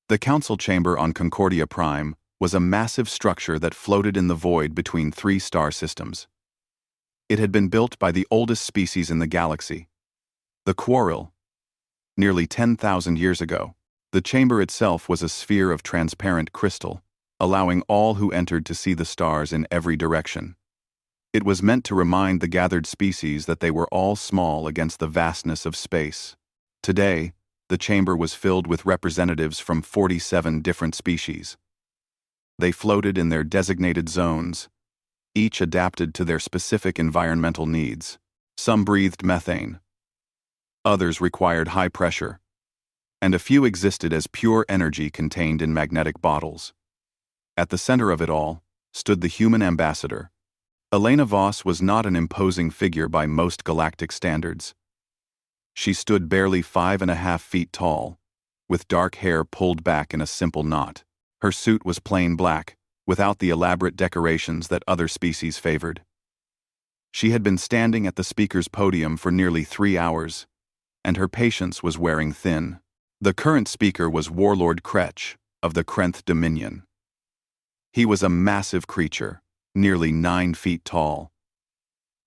The council chamber on Concordia Prime was a massive structure that floated in the void between three star systems. It had been built by the oldest species in the galaxy, the Quarrel, nearly 10,000 years ago. The chamber itself was a sphere of transparent crystal, allowing all who entered to see the stars in every direction. It was meant to remind the gathered species that they were all small against the vastness of space. Today, the chamber was filled with representatives from 47 different species. They floated in their designated zones, each adapted to their specific environmental needs. Some breathed methane, others required high pressure, and a few existed as pure energy contained in magnetic bottles. At the center of it all stood the human ambassador. Elena Voss was not an imposing figure by most galactic standards. She stood barely 5.5 feet tall, with dark hair pulled back in a simple knot. Her suit was plain black, without the elaborate decorations that other species favored. She had been standing at the speaker's podium for nearly 3 hours, and her patience was wearing thin. The current speaker was Warlord Kretch of the Krenth Dominion. He was a massive creature, nearly 9 feet tall,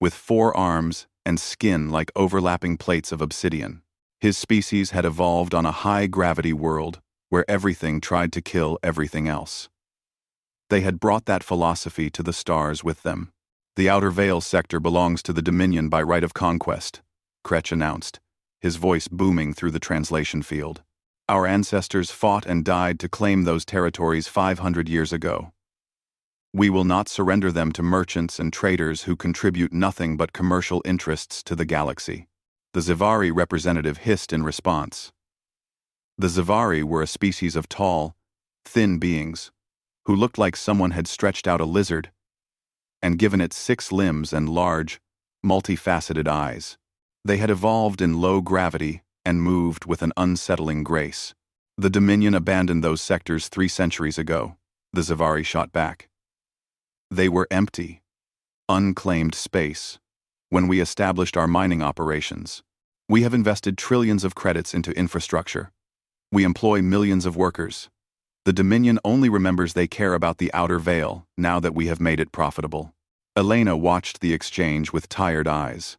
with 4 arms and skin like overlapping plates of obsidian. His species had evolved on a high-gravity world where everything tried to kill everything else. They had brought that philosophy to the stars with them. "The Outer Veil sector belongs to the Dominion by right of conquest," Kretch announced, his voice booming through the translation field. "Our ancestors fought and died to claim those territories 500 years ago. We will not surrender them to merchants and traders who contribute nothing but commercial interests to the galaxy." The Zivari representative hissed in response. The Zivari were a species of tall, thin beings who looked like someone had stretched out a lizard and given it 6 limbs and large, multifaceted eyes. They had evolved in low gravity and moved with an unsettling grace. "The Dominion abandoned those sectors 3 centuries ago," the Zivari shot back. "They were empty, unclaimed space when we established our mining operations. We have invested trillions of credits into infrastructure. We employ millions of workers. The Dominion only remembers they care about the Outer Veil now that we have made it profitable." Elena watched the exchange with tired eyes.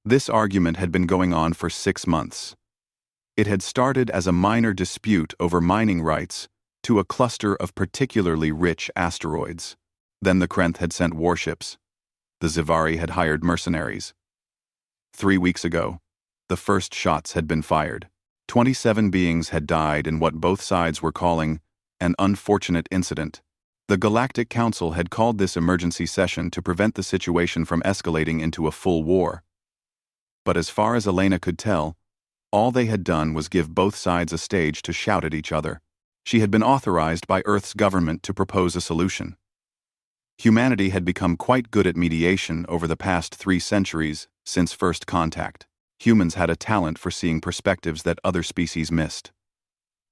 This argument had been going on for 6 months. It had started as a minor dispute over mining rights to a cluster of particularly rich asteroids. Then the Krenth had sent warships. The Zivari had hired mercenaries. 3 weeks ago, the first shots had been fired. 27 beings had died in what both sides were calling an unfortunate incident. The Galactic Council had called this emergency session to prevent the situation from escalating into a full war. But as far as Elena could tell, all they had done was give both sides a stage to shout at each other. She had been authorized by Earth's government to propose a solution. Humanity had become quite good at mediation over the past 3 centuries since first contact. Humans had a talent for seeing perspectives that other species missed.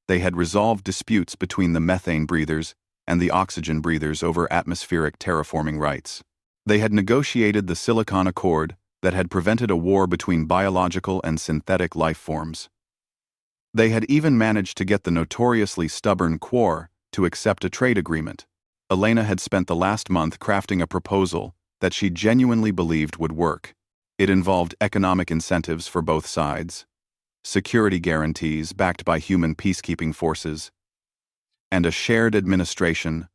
They had resolved disputes between the methane breathers and the oxygen breathers over atmospheric terraforming rights. They had negotiated the Silicon Accord that had prevented a war between biological and synthetic life forms. They had even managed to get the notoriously stubborn Quar to accept a trade agreement. Elena had spent the last month crafting a proposal that she genuinely believed would work. It involved economic incentives for both sides, security guarantees backed by human peacekeeping forces, and a shared administration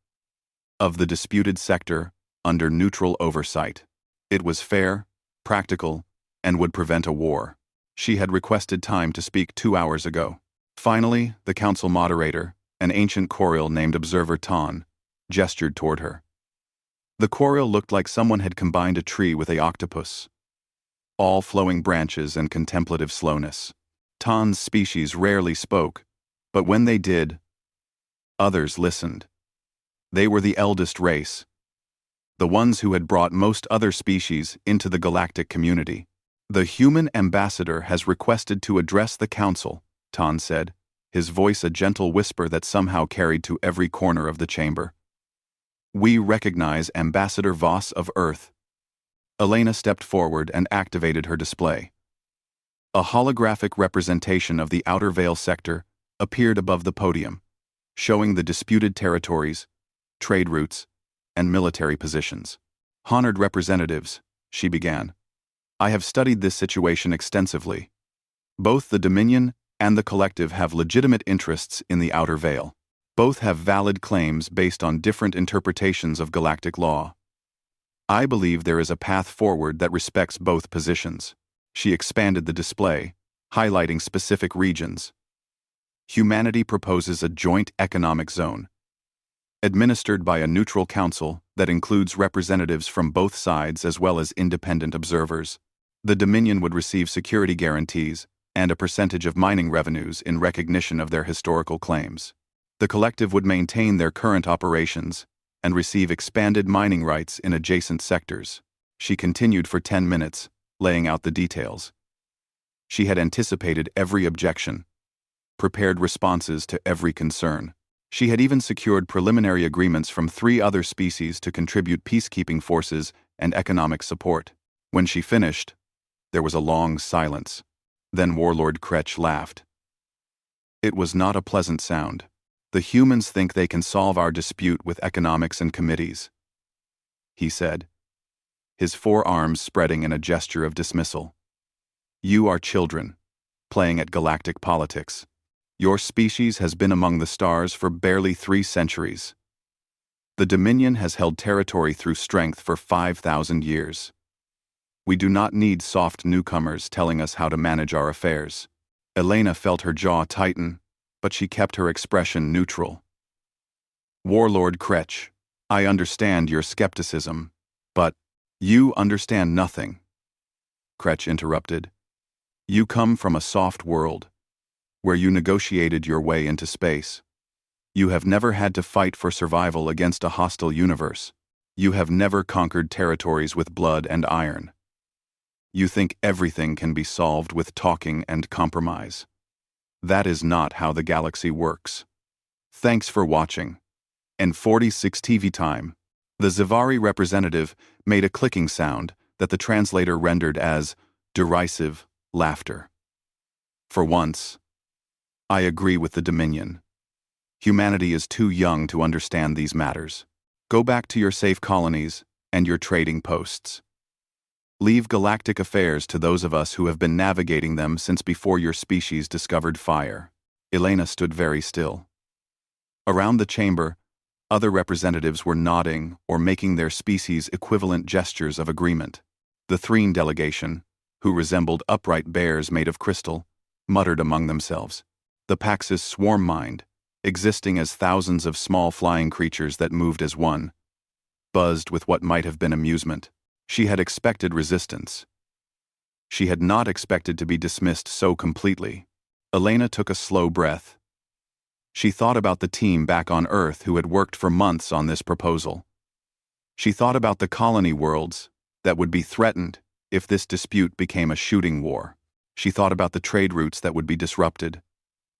of the disputed sector under neutral oversight. It was fair, practical, and would prevent a war. She had requested time to speak 2 hours ago. Finally, the council moderator, an ancient Quariel named Observer Ton, gestured toward her. The Quariel looked like someone had combined a tree with an octopus, all flowing branches and contemplative slowness. Ton's species rarely spoke, but when they did, others listened. They were the eldest race, the ones who had brought most other species into the galactic community. "The human ambassador has requested to address the council," Ton said, his voice a gentle whisper that somehow carried to every corner of the chamber. "We recognize Ambassador Voss of Earth." Elena stepped forward and activated her display. A holographic representation of the Outer Veil sector appeared above the podium, showing the disputed territories, trade routes, and military positions. "Honored representatives," she began, "I have studied this situation extensively. Both the Dominion and the Collective have legitimate interests in the Outer Veil. Both have valid claims based on different interpretations of galactic law. I believe there is a path forward that respects both positions." She expanded the display, highlighting specific regions. Humanity proposes a joint economic zone, administered by a neutral council that includes representatives from both sides as well as independent observers. The Dominion would receive security guarantees and a percentage of mining revenues in recognition of their historical claims. The Collective would maintain their current operations and receive expanded mining rights in adjacent sectors. She continued for 10 minutes, laying out the details. She had anticipated every objection, prepared responses to every concern. She had even secured preliminary agreements from 3 other species to contribute peacekeeping forces and economic support. When she finished, there was a long silence. Then Warlord Kretch laughed. It was not a pleasant sound. "The humans think they can solve our dispute with economics and committees," he said, his forearms spreading in a gesture of dismissal. "You are children, playing at galactic politics. Your species has been among the stars for barely 3 centuries. The Dominion has held territory through strength for 5,000 years. We do not need soft newcomers telling us how to manage our affairs." Elena felt her jaw tighten, but she kept her expression neutral. "Warlord Kretch, I understand your skepticism, but you understand nothing," Kretch interrupted. "You come from a soft world, where you negotiated your way into space. You have never had to fight for survival against a hostile universe. You have never conquered territories with blood and iron. You think everything can be solved with talking and compromise. That is not how the galaxy works. Thanks for watching." And 46 TV time. The Zivari representative made a clicking sound that the translator rendered as derisive laughter. "For once, I agree with the Dominion. Humanity is too young to understand these matters. Go back to your safe colonies and your trading posts. Leave galactic affairs to those of us who have been navigating them since before your species discovered fire." Elena stood very still. Around the chamber, other representatives were nodding or making their species equivalent gestures of agreement. The Threen delegation, who resembled upright bears made of crystal, muttered among themselves. The Pax's swarm mind, existing as thousands of small flying creatures that moved as one, buzzed with what might have been amusement. She had expected resistance. She had not expected to be dismissed so completely. Elena took a slow breath. She thought about the team back on Earth who had worked for months on this proposal. She thought about the colony worlds that would be threatened if this dispute became a shooting war. She thought about the trade routes that would be disrupted,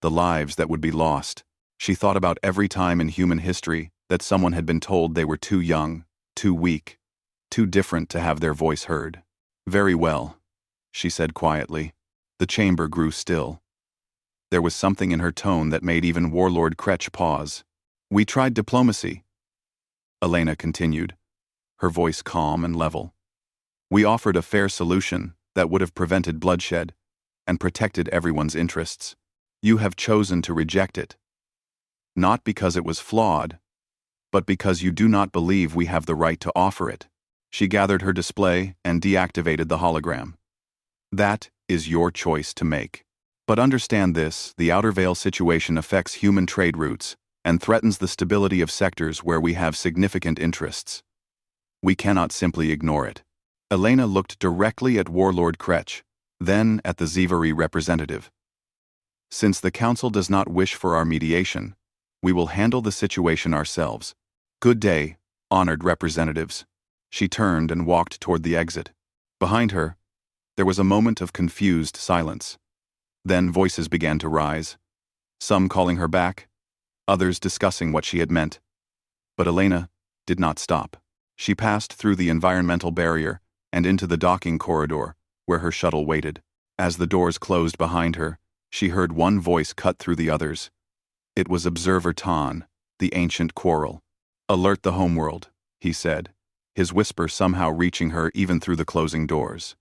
the lives that would be lost. She thought about every time in human history that someone had been told they were too young, too weak, too different to have their voice heard. "Very well," she said quietly. The chamber grew still. There was something in her tone that made even Warlord Kretch pause. "We tried diplomacy," Elena continued, her voice calm and level. "We offered a fair solution that would have prevented bloodshed and protected everyone's interests. You have chosen to reject it. Not because it was flawed, but because you do not believe we have the right to offer it." She gathered her display and deactivated the hologram. "That is your choice to make. But understand this, the Outer Veil situation affects human trade routes and threatens the stability of sectors where we have significant interests. We cannot simply ignore it." Elena looked directly at Warlord Kretch, then at the Zivari representative. "Since the Council does not wish for our mediation, we will handle the situation ourselves. Good day, honored representatives." She turned and walked toward the exit. Behind her, there was a moment of confused silence. Then voices began to rise, some calling her back, others discussing what she had meant. But Elena did not stop. She passed through the environmental barrier and into the docking corridor, where her shuttle waited. As the doors closed behind her, she heard one voice cut through the others. It was Observer Ton, the ancient quarrel. "Alert the homeworld," he said, his whisper somehow reaching her even through the closing doors.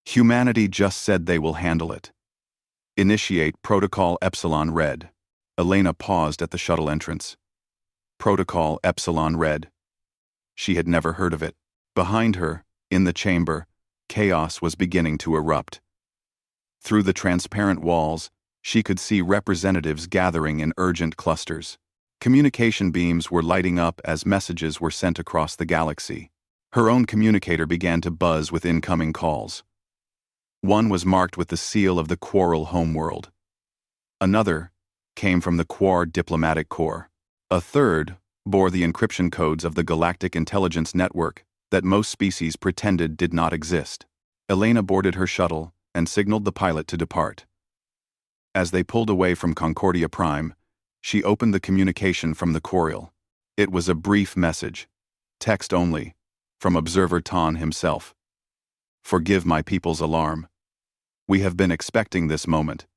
"Humanity just said they will handle it. Initiate Protocol Epsilon Red." Elena paused at the shuttle entrance. Protocol Epsilon Red. She had never heard of it. Behind her, in the chamber, chaos was beginning to erupt. Through the transparent walls, she could see representatives gathering in urgent clusters. Communication beams were lighting up as messages were sent across the galaxy. Her own communicator began to buzz with incoming calls. One was marked with the seal of the Quarrel homeworld. Another came from the Quar Diplomatic Corps. A third bore the encryption codes of the Galactic Intelligence Network that most species pretended did not exist. Elena boarded her shuttle and signaled the pilot to depart. As they pulled away from Concordia Prime, she opened the communication from the Quarrel. It was a brief message, text only, from Observer Ton himself. "Forgive my people's alarm. We have been expecting this moment.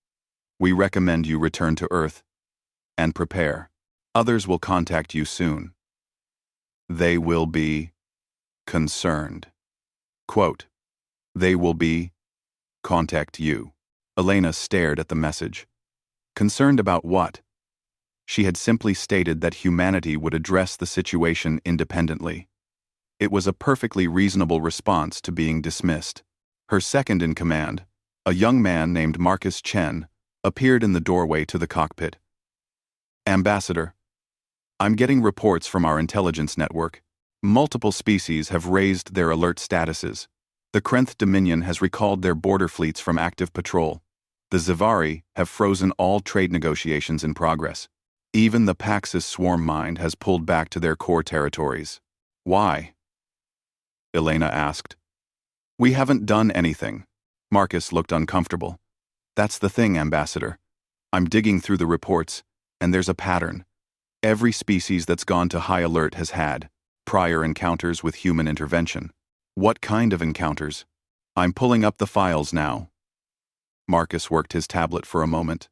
We recommend you return to Earth and prepare. Others will contact you soon. They will be concerned." Quote, "They will be contact you." Elena stared at the message. Concerned about what? She had simply stated that humanity would address the situation independently. It was a perfectly reasonable response to being dismissed. Her second in command, a young man named Marcus Chen, appeared in the doorway to the cockpit. "Ambassador, I'm getting reports from our intelligence network. Multiple species have raised their alert statuses. The Krenth Dominion has recalled their border fleets from active patrol. The Zivari have frozen all trade negotiations in progress. Even the Pax's swarm mind has pulled back to their core territories." "Why?" Elena asked. "We haven't done anything." Marcus looked uncomfortable. "That's the thing, Ambassador. I'm digging through the reports, and there's a pattern. Every species that's gone to high alert has had prior encounters with human intervention." "What kind of encounters?" "I'm pulling up the files now." Marcus worked his tablet for a moment.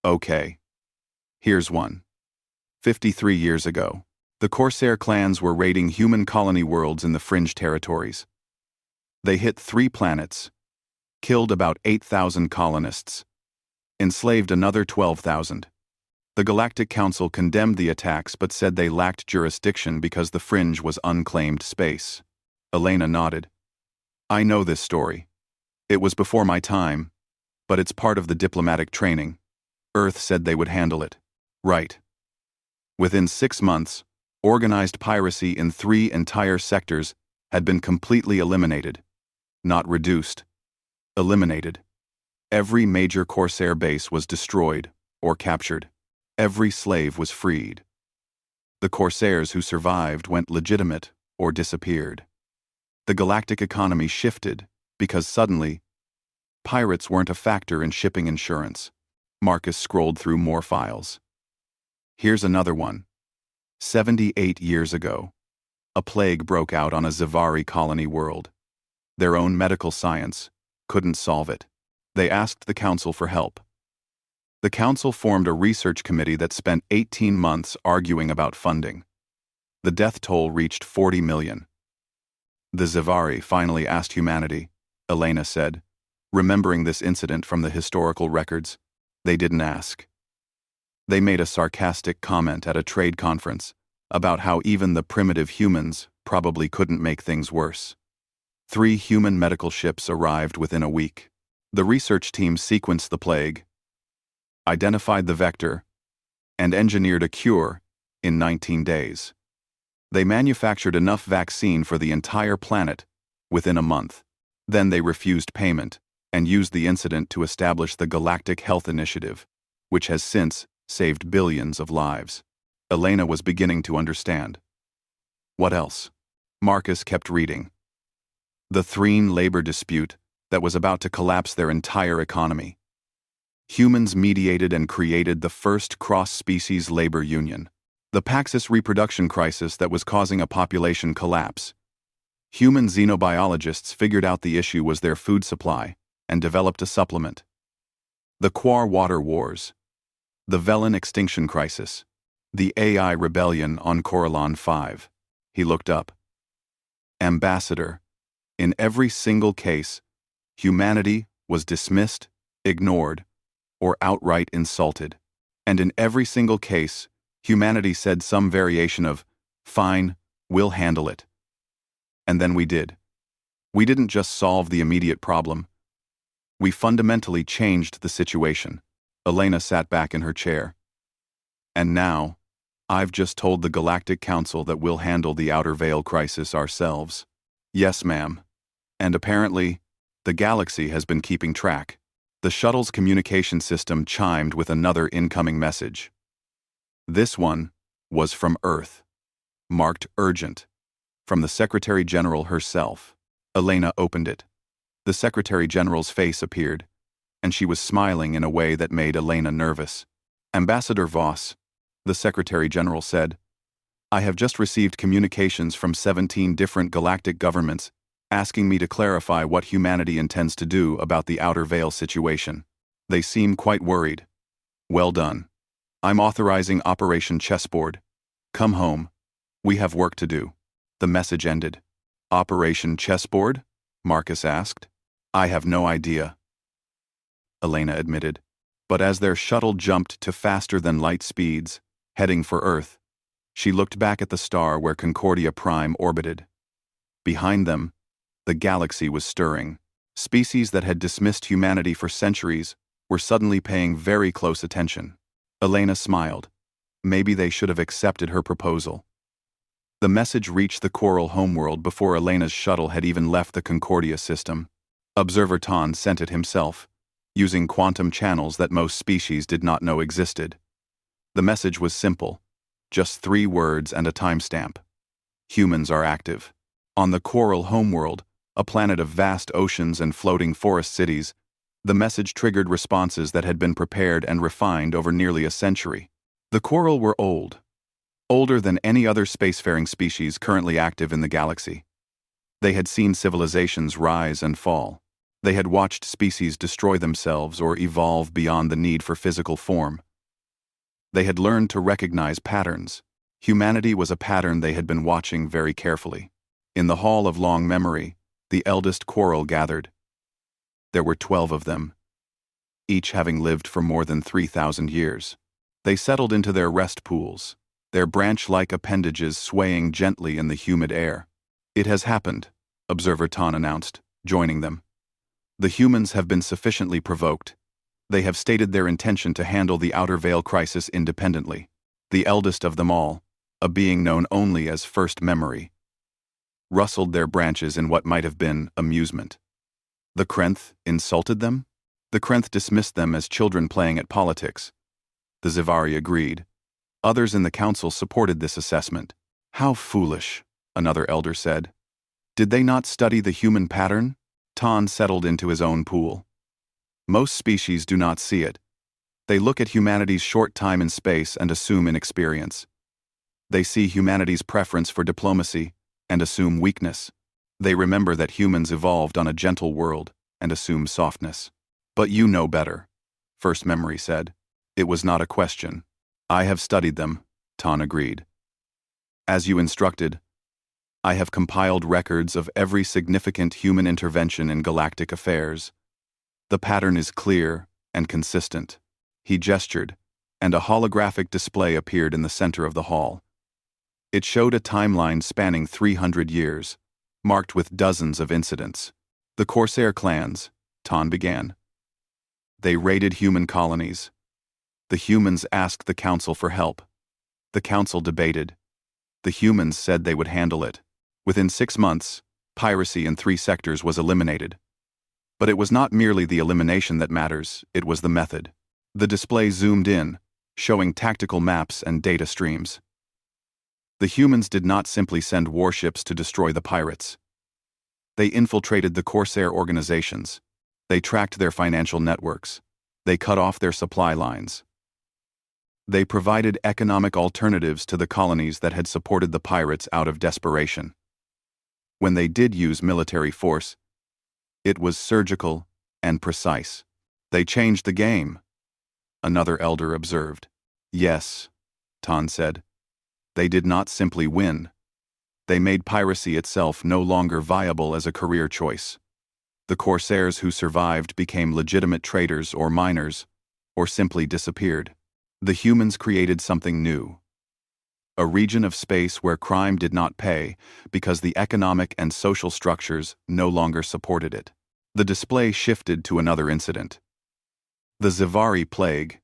"Okay. Here's one. 53 years ago, the Corsair clans were raiding human colony worlds in the fringe territories. They hit 3 planets, killed about 8,000 colonists, enslaved another 12,000. The Galactic Council condemned the attacks but said they lacked jurisdiction because the fringe was unclaimed space." Elena nodded. "I know this story. It was before my time, but it's part of the diplomatic training. Earth said they would handle it." "Right." Within 6 months, organized piracy in 3 entire sectors had been completely eliminated. Not reduced. Eliminated. Every major Corsair base was destroyed or captured. Every slave was freed. The Corsairs who survived went legitimate or disappeared. The galactic economy shifted because suddenly, pirates weren't a factor in shipping insurance. Marcus scrolled through more files. Here's another one. 78 years ago, a plague broke out on a Zivari colony world. Their own medical science couldn't solve it. They asked the council for help. The council formed a research committee that spent 18 months arguing about funding. The death toll reached 40 million. The Zivari finally asked humanity, Elena said, remembering this incident from the historical records. They didn't ask. They made a sarcastic comment at a trade conference about how even the primitive humans probably couldn't make things worse. 3 human medical ships arrived within a week. The research team sequenced the plague, identified the vector, and engineered a cure in 19 days. They manufactured enough vaccine for the entire planet within a month. Then they refused payment and used the incident to establish the Galactic Health Initiative, which has since saved billions of lives. Elena was beginning to understand. What else? Marcus kept reading. The Threne labor dispute that was about to collapse their entire economy. Humans mediated and created the first cross-species labor union. The Paxis reproduction crisis that was causing a population collapse. Human xenobiologists figured out the issue was their food supply and developed a supplement. The Quar water wars. The Velen extinction crisis. The AI rebellion on Corellon 5. He looked up. Ambassador. In every single case, humanity was dismissed, ignored, or outright insulted. And in every single case, humanity said some variation of, "Fine, we'll handle it." And then we did. We didn't just solve the immediate problem. We fundamentally changed the situation. Elena sat back in her chair. And now, I've just told the Galactic Council that we'll handle the Outer Veil crisis ourselves. Yes, ma'am. And apparently, the galaxy has been keeping track. The shuttle's communication system chimed with another incoming message. This one was from Earth, marked urgent, from the Secretary General herself. Elena opened it. The Secretary General's face appeared, and she was smiling in a way that made Elena nervous. Ambassador Voss, the Secretary General said, I have just received communications from 17 different galactic governments asking me to clarify what humanity intends to do about the Outer Veil situation. They seem quite worried. Well done. I'm authorizing Operation Chessboard. Come home. We have work to do. The message ended. Operation Chessboard? Marcus asked. I have no idea. Elena admitted. But as their shuttle jumped to faster-than-light speeds, heading for Earth, she looked back at the star where Concordia Prime orbited. Behind them, the galaxy was stirring. Species that had dismissed humanity for centuries were suddenly paying very close attention. Elena smiled. Maybe they should have accepted her proposal. The message reached the Coral homeworld before Elena's shuttle had even left the Concordia system. Observer Ton sent it himself, using quantum channels that most species did not know existed. The message was simple, just 3 words and a timestamp. Humans are active. On the Coral homeworld, a planet of vast oceans and floating forest cities, the message triggered responses that had been prepared and refined over nearly a century. The Coral were old, older than any other spacefaring species currently active in the galaxy. They had seen civilizations rise and fall. They had watched species destroy themselves or evolve beyond the need for physical form. They had learned to recognize patterns. Humanity was a pattern they had been watching very carefully. In the Hall of Long Memory, the eldest Coral gathered. There were 12 of them, each having lived for more than 3,000 years. They settled into their rest pools, their branch-like appendages swaying gently in the humid air. It has happened, Observer Ton announced, joining them. The humans have been sufficiently provoked. They have stated their intention to handle the Outer Veil crisis independently. The eldest of them all, a being known only as First Memory, rustled their branches in what might have been amusement. The Krenth insulted them? The Krenth dismissed them as children playing at politics. The Zivari agreed. Others in the council supported this assessment. How foolish, another elder said. Did they not study the human pattern? Ton settled into his own pool. Most species do not see it. They look at humanity's short time in space and assume inexperience. They see humanity's preference for diplomacy and assume weakness. They remember that humans evolved on a gentle world and assume softness. But you know better, First Memory said. It was not a question. I have studied them, Ton agreed. As you instructed, I have compiled records of every significant human intervention in galactic affairs. The pattern is clear and consistent. He gestured, and a holographic display appeared in the center of the hall. It showed a timeline spanning 300 years, marked with dozens of incidents. The Corsair clans, Ton began. They raided human colonies. The humans asked the council for help. The council debated. The humans said they would handle it. Within 6 months, piracy in 3 sectors was eliminated. But it was not merely the elimination that matters, it was the method. The display zoomed in, showing tactical maps and data streams. The humans did not simply send warships to destroy the pirates. They infiltrated the Corsair organizations. They tracked their financial networks. They cut off their supply lines. They provided economic alternatives to the colonies that had supported the pirates out of desperation. When they did use military force, it was surgical and precise. They changed the game. another elder observed. Yes, Tan said. They did not simply win. They made piracy itself no longer viable as a career choice. The corsairs who survived became legitimate traders or miners, or simply disappeared. The humans created something new. A region of space where crime did not pay because the economic and social structures no longer supported it. The display shifted to another incident. The Zivari plague.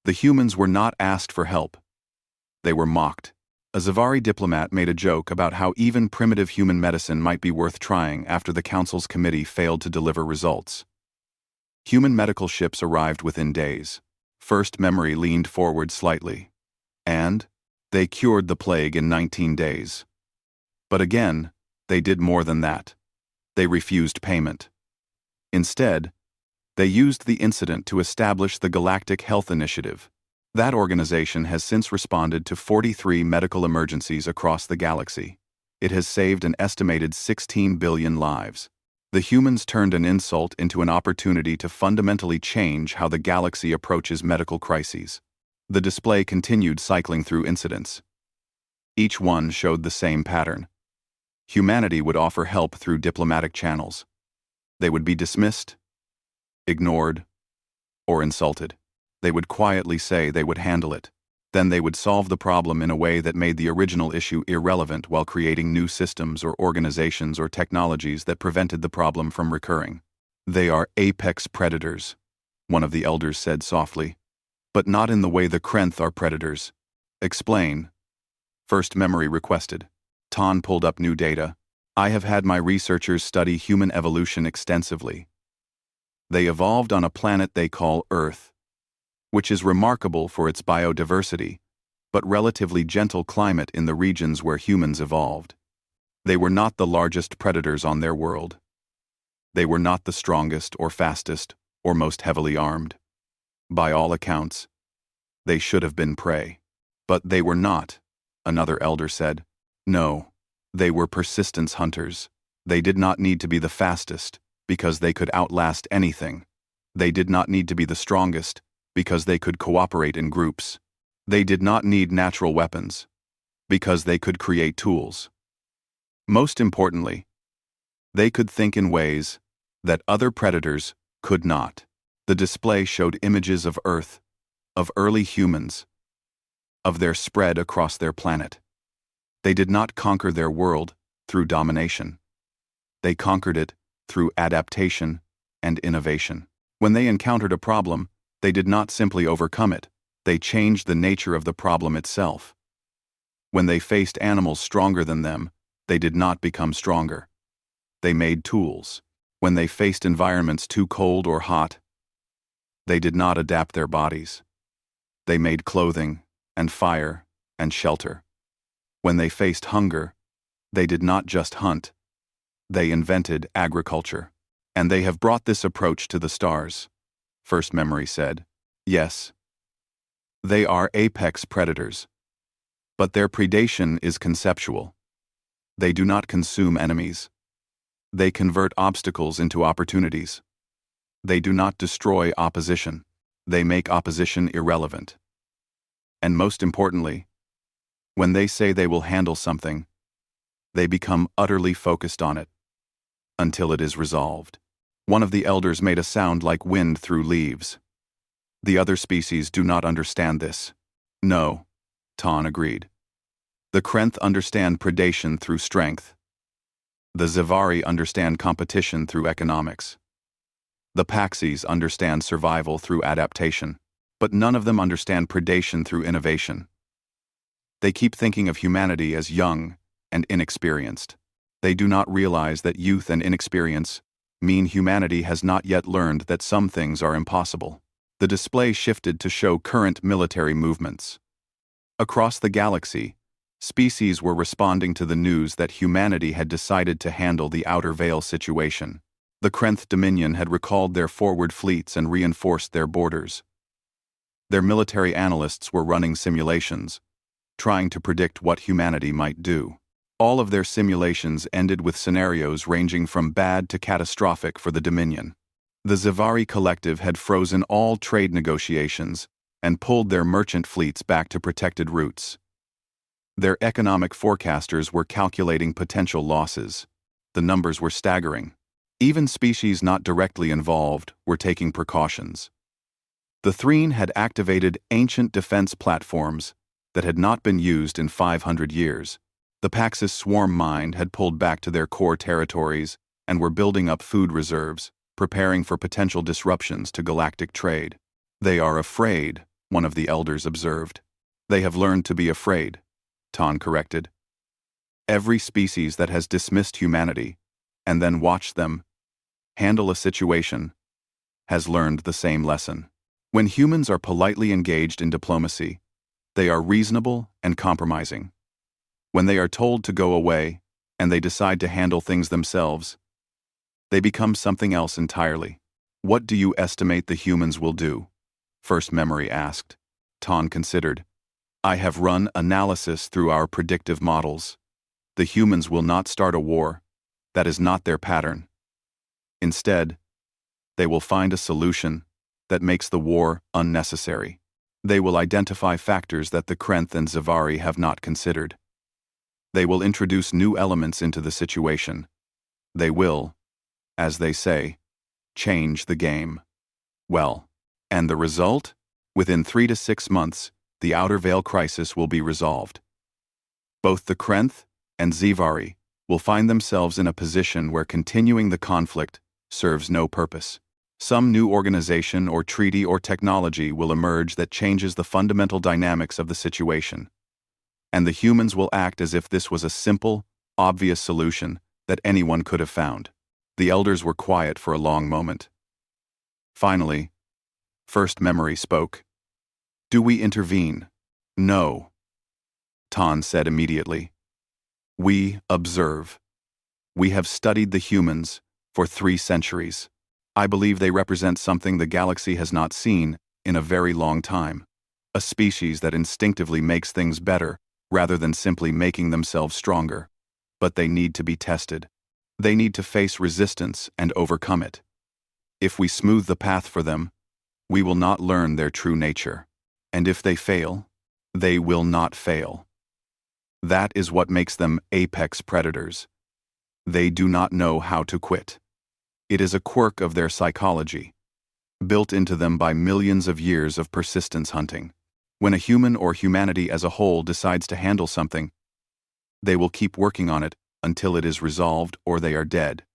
The humans were not asked for help. They were mocked. A Zivari diplomat made a joke about how even primitive human medicine might be worth trying after the Council's committee failed to deliver results. Human medical ships arrived within days. First Memory leaned forward slightly. And they cured the plague in 19 days. But again, they did more than that. They refused payment. Instead, they used the incident to establish the Galactic Health Initiative. That organization has since responded to 43 medical emergencies across the galaxy. It has saved an estimated 16 billion lives. The humans turned an insult into an opportunity to fundamentally change how the galaxy approaches medical crises. The display continued cycling through incidents. Each one showed the same pattern. Humanity would offer help through diplomatic channels. They would be dismissed, ignored, or insulted. They would quietly say they would handle it. Then they would solve the problem in a way that made the original issue irrelevant while creating new systems or organizations or technologies that prevented the problem from recurring. They are apex predators, one of the elders said softly. But not in the way the Krenth are predators. Explain. First Memory requested. Tan pulled up new data. I have had my researchers study human evolution extensively. They evolved on a planet they call Earth, which is remarkable for its biodiversity, but relatively gentle climate in the regions where humans evolved. They were not the largest predators on their world. They were not the strongest or fastest or most heavily armed. By all accounts, they should have been prey. But they were not, another elder said. No, they were persistence hunters. They did not need to be the fastest, because they could outlast anything. They did not need to be the strongest, because they could cooperate in groups. They did not need natural weapons, because they could create tools. Most importantly, they could think in ways that other predators could not. The display showed images of Earth, of early humans, of their spread across their planet. They did not conquer their world through domination. They conquered it through adaptation and innovation. When they encountered a problem, they did not simply overcome it, they changed the nature of the problem itself. When they faced animals stronger than them, they did not become stronger. They made tools. When they faced environments too cold or hot, they did not adapt their bodies. They made clothing and fire and shelter. When they faced hunger, they did not just hunt. They invented agriculture. And they have brought this approach to the stars. First Memory said. Yes. They are apex predators. But their predation is conceptual. They do not consume enemies. They convert obstacles into opportunities. They do not destroy opposition. They make opposition irrelevant. And most importantly, when they say they will handle something, they become utterly focused on it until it is resolved. One of the elders made a sound like wind through leaves. The other species do not understand this. No, Tan agreed. The Krenth understand predation through strength. The Zivari understand competition through economics. The Paxis understand survival through adaptation. But none of them understand predation through innovation. They keep thinking of humanity as young and inexperienced. They do not realize that youth and inexperience mean humanity has not yet learned that some things are impossible. The display shifted to show current military movements. Across the galaxy, species were responding to the news that humanity had decided to handle the Outer Veil situation. The Krenth Dominion had recalled their forward fleets and reinforced their borders. Their military analysts were running simulations, trying to predict what humanity might do. All of their simulations ended with scenarios ranging from bad to catastrophic for the Dominion. The Zivari Collective had frozen all trade negotiations and pulled their merchant fleets back to protected routes. Their economic forecasters were calculating potential losses. The numbers were staggering. Even species not directly involved were taking precautions. The Threen had activated ancient defense platforms that had not been used in 500 years. The Pax's swarm mind had pulled back to their core territories and were building up food reserves, preparing for potential disruptions to galactic trade. "They are afraid," one of the elders observed. "They have learned to be afraid," Ton corrected. "Every species that has dismissed humanity and then watched them handle a situation has learned the same lesson. When humans are politely engaged in diplomacy, they are reasonable and compromising. When they are told to go away and they decide to handle things themselves, they become something else entirely." "What do you estimate the humans will do?" First Memory asked. Ton considered. "I have run analysis through our predictive models. The humans will not start a war. That is not their pattern. Instead, they will find a solution that makes the war unnecessary. They will identify factors that the Krenth and Zivari have not considered. They will introduce new elements into the situation. They will, as they say, change the game. Well, and the result? Within 3 to 6 months, the Outer Veil crisis will be resolved. Both the Krenth and Zivari will find themselves in a position where continuing the conflict serves no purpose. Some new organization or treaty or technology will emerge that changes the fundamental dynamics of the situation. And the humans will act as if this was a simple, obvious solution that anyone could have found." The elders were quiet for a long moment. Finally, First Memory spoke. "Do we intervene?" "No," Ton said immediately. "We observe. We have studied the humans for 3 centuries. I believe they represent something the galaxy has not seen in a very long time. A species that instinctively makes things better rather than simply making themselves stronger. But they need to be tested. They need to face resistance and overcome it. If we smooth the path for them, we will not learn their true nature. And if they fail, they will not fail. That is what makes them apex predators. They do not know how to quit. It is a quirk of their psychology, built into them by millions of years of persistence hunting. When a human or humanity as a whole decides to handle something, they will keep working on it until it is resolved or they are dead.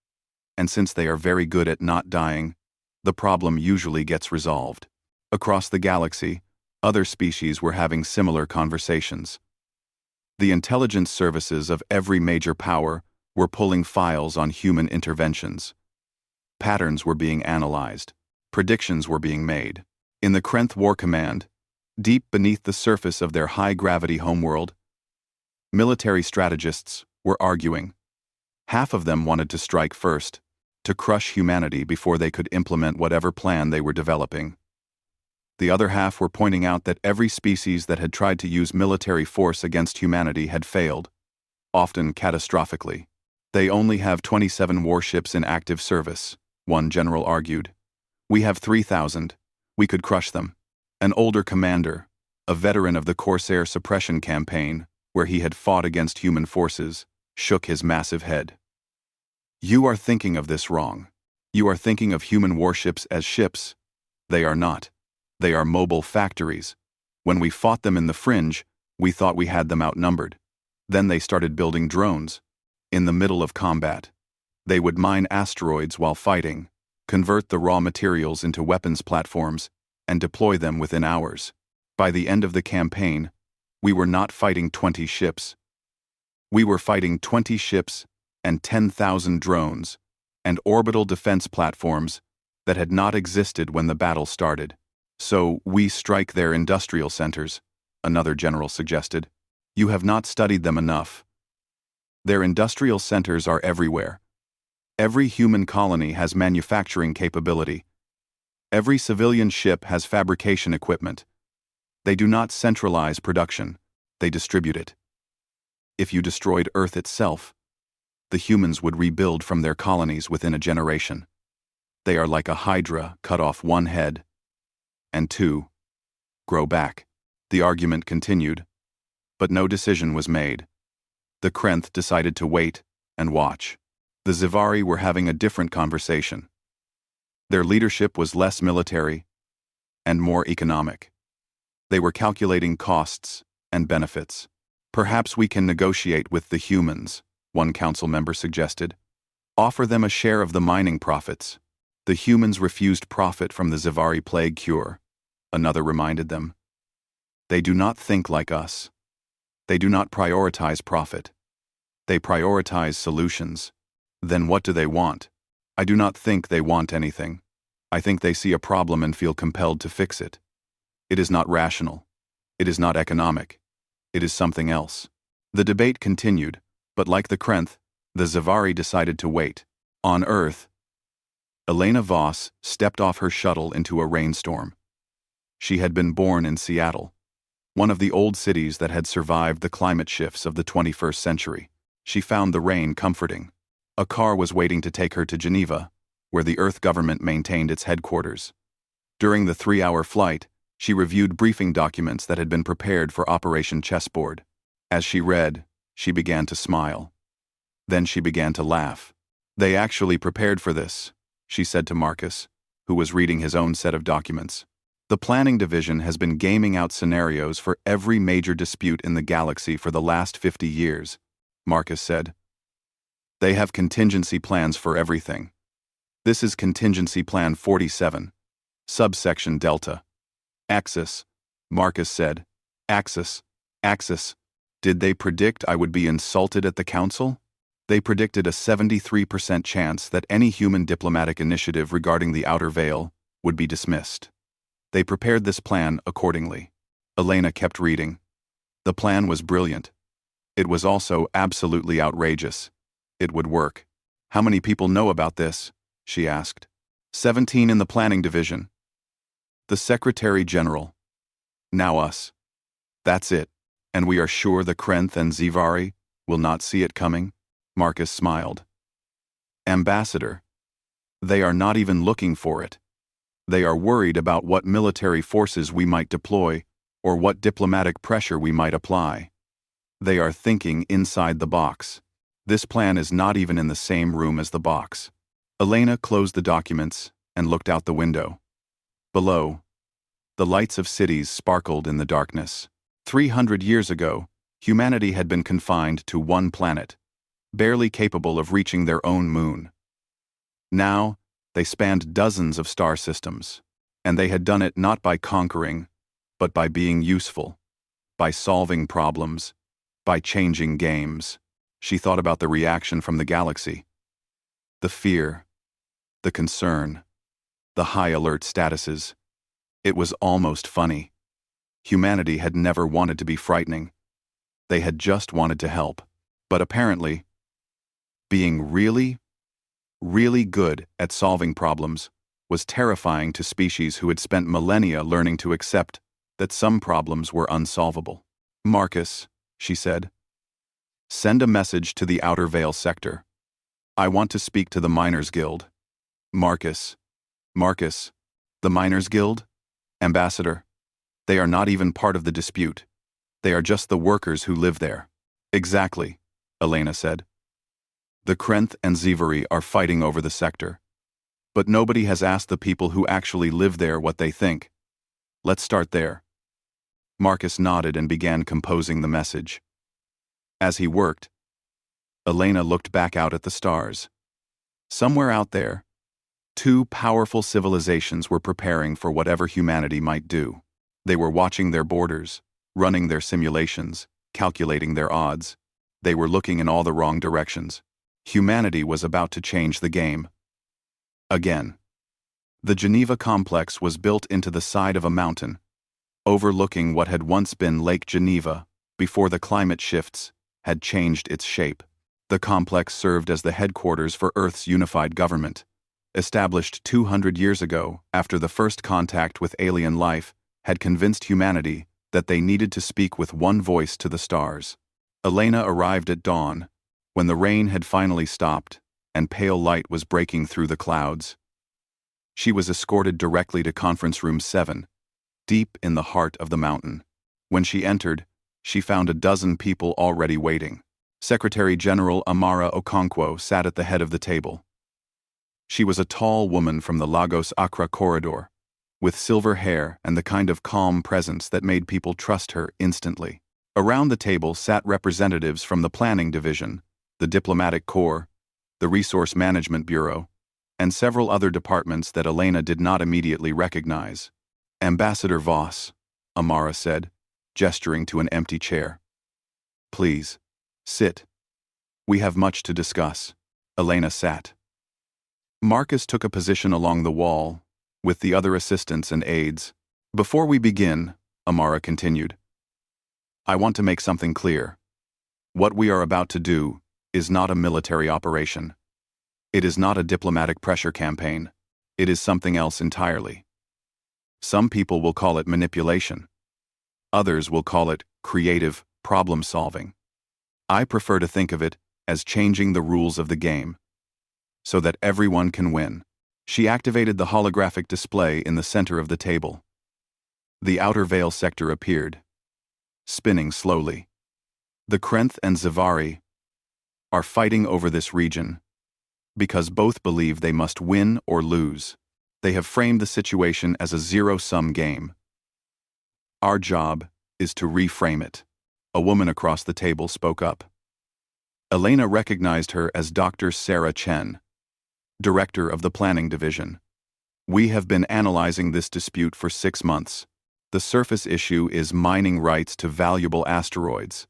And since they are very good at not dying, the problem usually gets resolved. Across the galaxy, other species were having similar conversations. The intelligence services of every major power were pulling files on human interventions. Patterns were being analyzed. Predictions were being made. In the Krenth War Command, deep beneath the surface of their high-gravity homeworld, military strategists were arguing. Half of them wanted to strike first, to crush humanity before they could implement whatever plan they were developing. The other half were pointing out that every species that had tried to use military force against humanity had failed, often catastrophically. "They only have 27 warships in active service," one general argued. "We have 3,000. We could crush them." An older commander, a veteran of the Corsair suppression campaign, where he had fought against human forces, shook his massive head. "You are thinking of this wrong. You are thinking of human warships as ships. They are not. They are mobile factories. When we fought them in the Fringe, we thought we had them outnumbered. Then they started building drones. In the middle of combat, they would mine asteroids while fighting, convert the raw materials into weapons platforms, and deploy them within hours. By the end of the campaign, we were not fighting 20 ships. We were fighting 20 ships and 10,000 drones, and orbital defense platforms that had not existed when the battle started. So we strike their industrial centers," another general suggested. "You have not studied them enough. Their industrial centers are everywhere. Every human colony has manufacturing capability. Every civilian ship has fabrication equipment. They do not centralize production, they distribute it. If you destroyed Earth itself, the humans would rebuild from their colonies within a generation. They are like a hydra, cut off one head, and two grow back. The argument continued, but no decision was made. The Krenth decided to wait and watch. The Zivari were having a different conversation. Their leadership was less military and more economic. They were calculating costs and benefits. Perhaps we can negotiate with the humans, one council member suggested. Offer them a share of the mining profits. The humans refused profit from the Zivari plague cure, another reminded them. They do not think like us. They do not prioritize profit. They prioritize solutions. Then what do they want? I do not think they want anything. I think they see a problem and feel compelled to fix it. It is not rational. It is not economic. It is something else. The debate continued, but like the Krenth, the Zivari decided to wait. On Earth, Elena Voss stepped off her shuttle into a rainstorm. She had been born in Seattle, one of the old cities that had survived the climate shifts of the 21st century. She found the rain comforting. A car was waiting to take her to Geneva, where the Earth government maintained its headquarters. During the 3-hour flight, she reviewed briefing documents that had been prepared for Operation Chessboard. As she read, she began to smile. Then she began to laugh. They actually prepared for this, she said to Marcus, who was reading his own set of documents. The planning division has been gaming out scenarios for every major dispute in the galaxy for the last 50 years, Marcus said. They have contingency plans for everything. This is Contingency Plan 47, subsection Delta. Axis, Marcus said. Axis. Did they predict I would be insulted at the council? They predicted a 73% chance that any human diplomatic initiative regarding the Outer Veil would be dismissed. They prepared this plan accordingly. Elena kept reading. The plan was brilliant. It was also absolutely outrageous. It would work. How many people know about this? She asked. 17 in the planning division. The Secretary General. Now us. That's it. And we are sure the Krenth and Zivari will not see it coming? Marcus smiled. Ambassador. They are not even looking for it. They are worried about what military forces we might deploy or what diplomatic pressure we might apply. They are thinking inside the box. This plan is not even in the same room as the box. Elena closed the documents and looked out the window. Below, the lights of cities sparkled in the darkness. 300 years ago, humanity had been confined to one planet, barely capable of reaching their own moon. Now, they spanned dozens of star systems, and they had done it not by conquering, but by being useful, by solving problems, by changing games. She thought about the reaction from the galaxy. The fear, the concern, the high alert statuses. It was almost funny. Humanity had never wanted to be frightening. They had just wanted to help. But apparently, being really good at solving problems was terrifying to species who had spent millennia learning to accept that some problems were unsolvable. Marcus, she said, send a message to the Outer Veil sector. I want to speak to the Miners Guild. Marcus, the Miners Guild? Ambassador, they are not even part of the dispute. They are just the workers who live there. Exactly, Elena said. The Krenth and Zivari are fighting over the sector. But nobody has asked the people who actually live there what they think. Let's start there. Marcus nodded and began composing the message. As he worked, Elena looked back out at the stars. Somewhere out there, two powerful civilizations were preparing for whatever humanity might do. They were watching their borders, running their simulations, calculating their odds. They were looking in all the wrong directions. Humanity was about to change the game. Again. The Geneva complex was built into the side of a mountain, overlooking what had once been Lake Geneva before the climate shifts had changed its shape. The complex served as the headquarters for Earth's unified government, established 200 years ago after the first contact with alien life had convinced humanity that they needed to speak with one voice to the stars. Elena arrived at dawn, when the rain had finally stopped and pale light was breaking through the clouds. She was escorted directly to Conference Room 7, deep in the heart of the mountain. When she entered, she found a dozen people already waiting. Secretary General Amara Okonkwo sat at the head of the table. She was a tall woman from the Lagos Accra corridor, with silver hair and the kind of calm presence that made people trust her instantly. Around the table sat representatives from the Planning Division, the Diplomatic Corps, the Resource Management Bureau, and several other departments that Elena did not immediately recognize. Ambassador Voss, Amara said, gesturing to an empty chair. Please, sit. We have much to discuss. Elena sat. Marcus took a position along the wall, with the other assistants and aides. Before we begin, Amara continued, I want to make something clear. What we are about to do is not a military operation. It is not a diplomatic pressure campaign. It is something else entirely. Some people will call it manipulation. Others will call it creative problem-solving. I prefer to think of it as changing the rules of the game, so that everyone can win. She activated the holographic display in the center of the table. The outer veil sector appeared, spinning slowly. The Krenth and Zavari are fighting over this region because both believe they must win or lose. They have framed the situation as a zero-sum game. Our job is to reframe it. A woman across the table spoke up. Elena recognized her as Dr. Sarah Chen, Director of the Planning Division. We have been analyzing this dispute for 6 months. The surface issue is mining rights to valuable asteroids.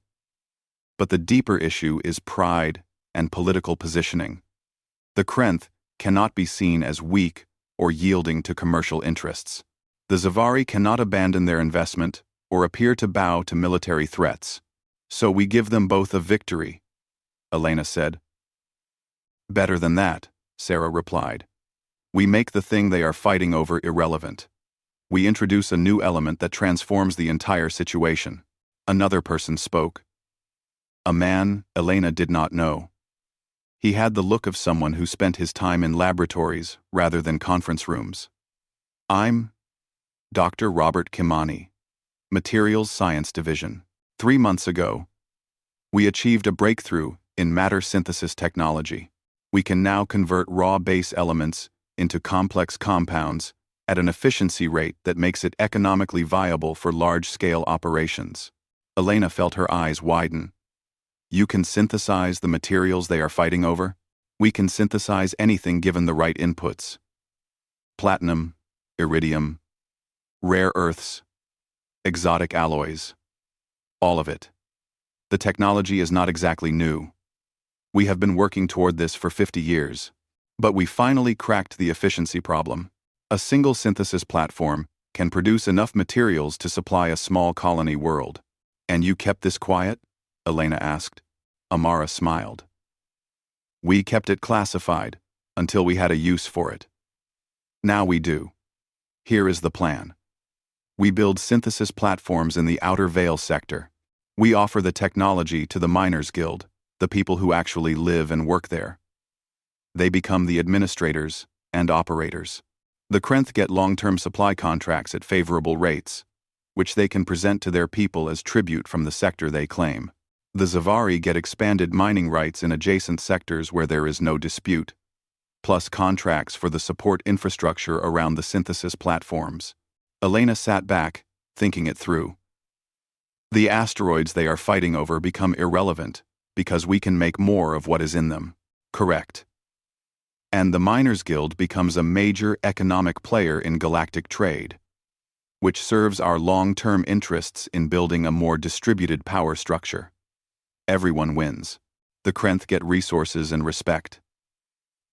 But the deeper issue is pride and political positioning. The Krenth cannot be seen as weak or yielding to commercial interests. The Zavari cannot abandon their investment or appear to bow to military threats. So we give them both a victory, Elena said. Better than that, Sarah replied. We make the thing they are fighting over irrelevant. We introduce a new element that transforms the entire situation. Another person spoke. A man Elena did not know. He had the look of someone who spent his time in laboratories rather than conference rooms. I'm Dr. Robert Kimani, Materials Science Division. 3 months ago, we achieved a breakthrough in matter synthesis technology. We can now convert raw base elements into complex compounds at an efficiency rate that makes it economically viable for large-scale operations. Elena felt her eyes widen. You can synthesize the materials they are fighting over? We can synthesize anything given the right inputs. Platinum, iridium, rare earths, exotic alloys. All of it. The technology is not exactly new. We have been working toward this for 50 years. But we finally cracked the efficiency problem. A single synthesis platform can produce enough materials to supply a small colony world. And you kept this quiet? Elena asked. Amara smiled. We kept it classified until we had a use for it. Now we do. Here is the plan. We build synthesis platforms in the outer veil sector. We offer the technology to the Miners Guild, the people who actually live and work there. They become the administrators and operators. The Krenth get long-term supply contracts at favorable rates, which they can present to their people as tribute from the sector they claim. The Zavari get expanded mining rights in adjacent sectors where there is no dispute, plus contracts for the support infrastructure around the synthesis platforms. Elena sat back, thinking it through. The asteroids they are fighting over become irrelevant because we can make more of what is in them. Correct. And the Miners Guild becomes a major economic player in galactic trade, which serves our long-term interests in building a more distributed power structure. Everyone wins. The Krenth get resources and respect.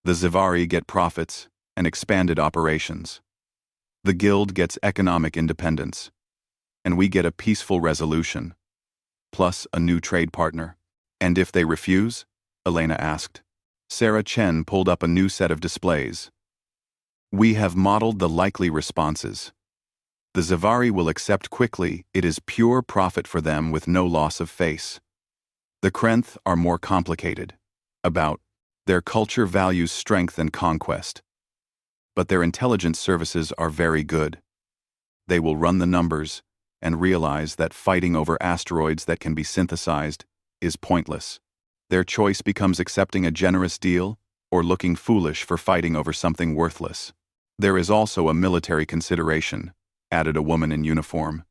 The Zavari get profits and expanded operations. The Guild gets economic independence. And we get a peaceful resolution, plus a new trade partner. And if they refuse? Elena asked. Sarah Chen pulled up a new set of displays. We have modeled the likely responses. The Zavari will accept quickly. It is pure profit for them with no loss of face. The Krenth are more complicated. Their culture values strength and conquest. but their intelligence services are very good. They will run the numbers and realize that fighting over asteroids that can be synthesized is pointless. Their choice becomes accepting a generous deal or looking foolish for fighting over something worthless. There is also a military consideration, added a woman in uniform.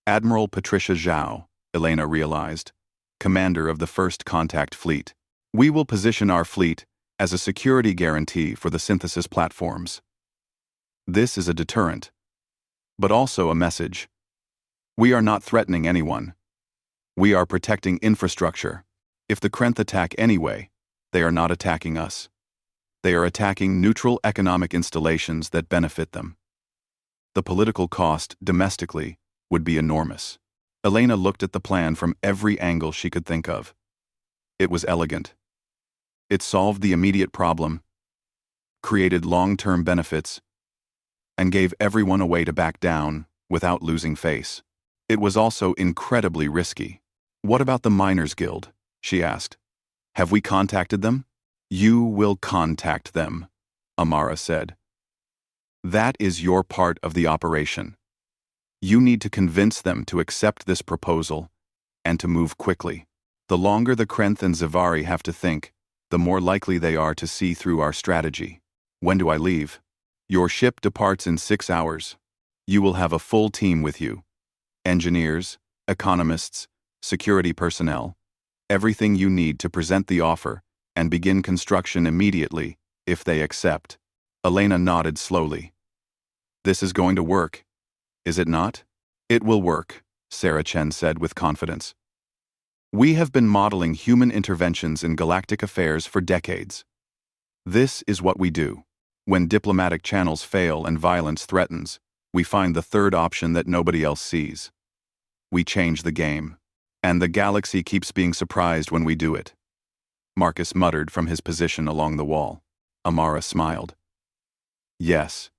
Admiral Patricia Zhao, Elena realized, commander of the First Contact Fleet. We will position our fleet as a security guarantee for the synthesis platforms. This is a deterrent, but also a message. We are not threatening anyone. We are protecting infrastructure. If the Krenth attack anyway, they are not attacking us. They are attacking neutral economic installations that benefit them. The political cost, domestically, would be enormous. Elena looked at the plan from every angle she could think of. It was elegant. It solved the immediate problem, created long-term benefits, and gave everyone a way to back down without losing face. It was also incredibly risky. What about the Miners Guild? She asked. Have we contacted them? You will contact them, Amara said. That is your part of the operation. You need to convince them to accept this proposal and to move quickly. The longer the Krenth and Zavari have to think, the more likely they are to see through our strategy. When do I leave? Your ship departs in 6 hours. You will have a full team with you. Engineers, economists, security personnel, everything you need to present the offer and begin construction immediately if they accept. Elena nodded slowly. This is going to work, is it not? It will work, Sarah Chen said with confidence. We have been modeling human interventions in galactic affairs for decades. This is what we do. When diplomatic channels fail and violence threatens, we find the third option that nobody else sees. We change the game. And the galaxy keeps being surprised when we do it. Marcus muttered from his position along the wall. Amara smiled. Yes.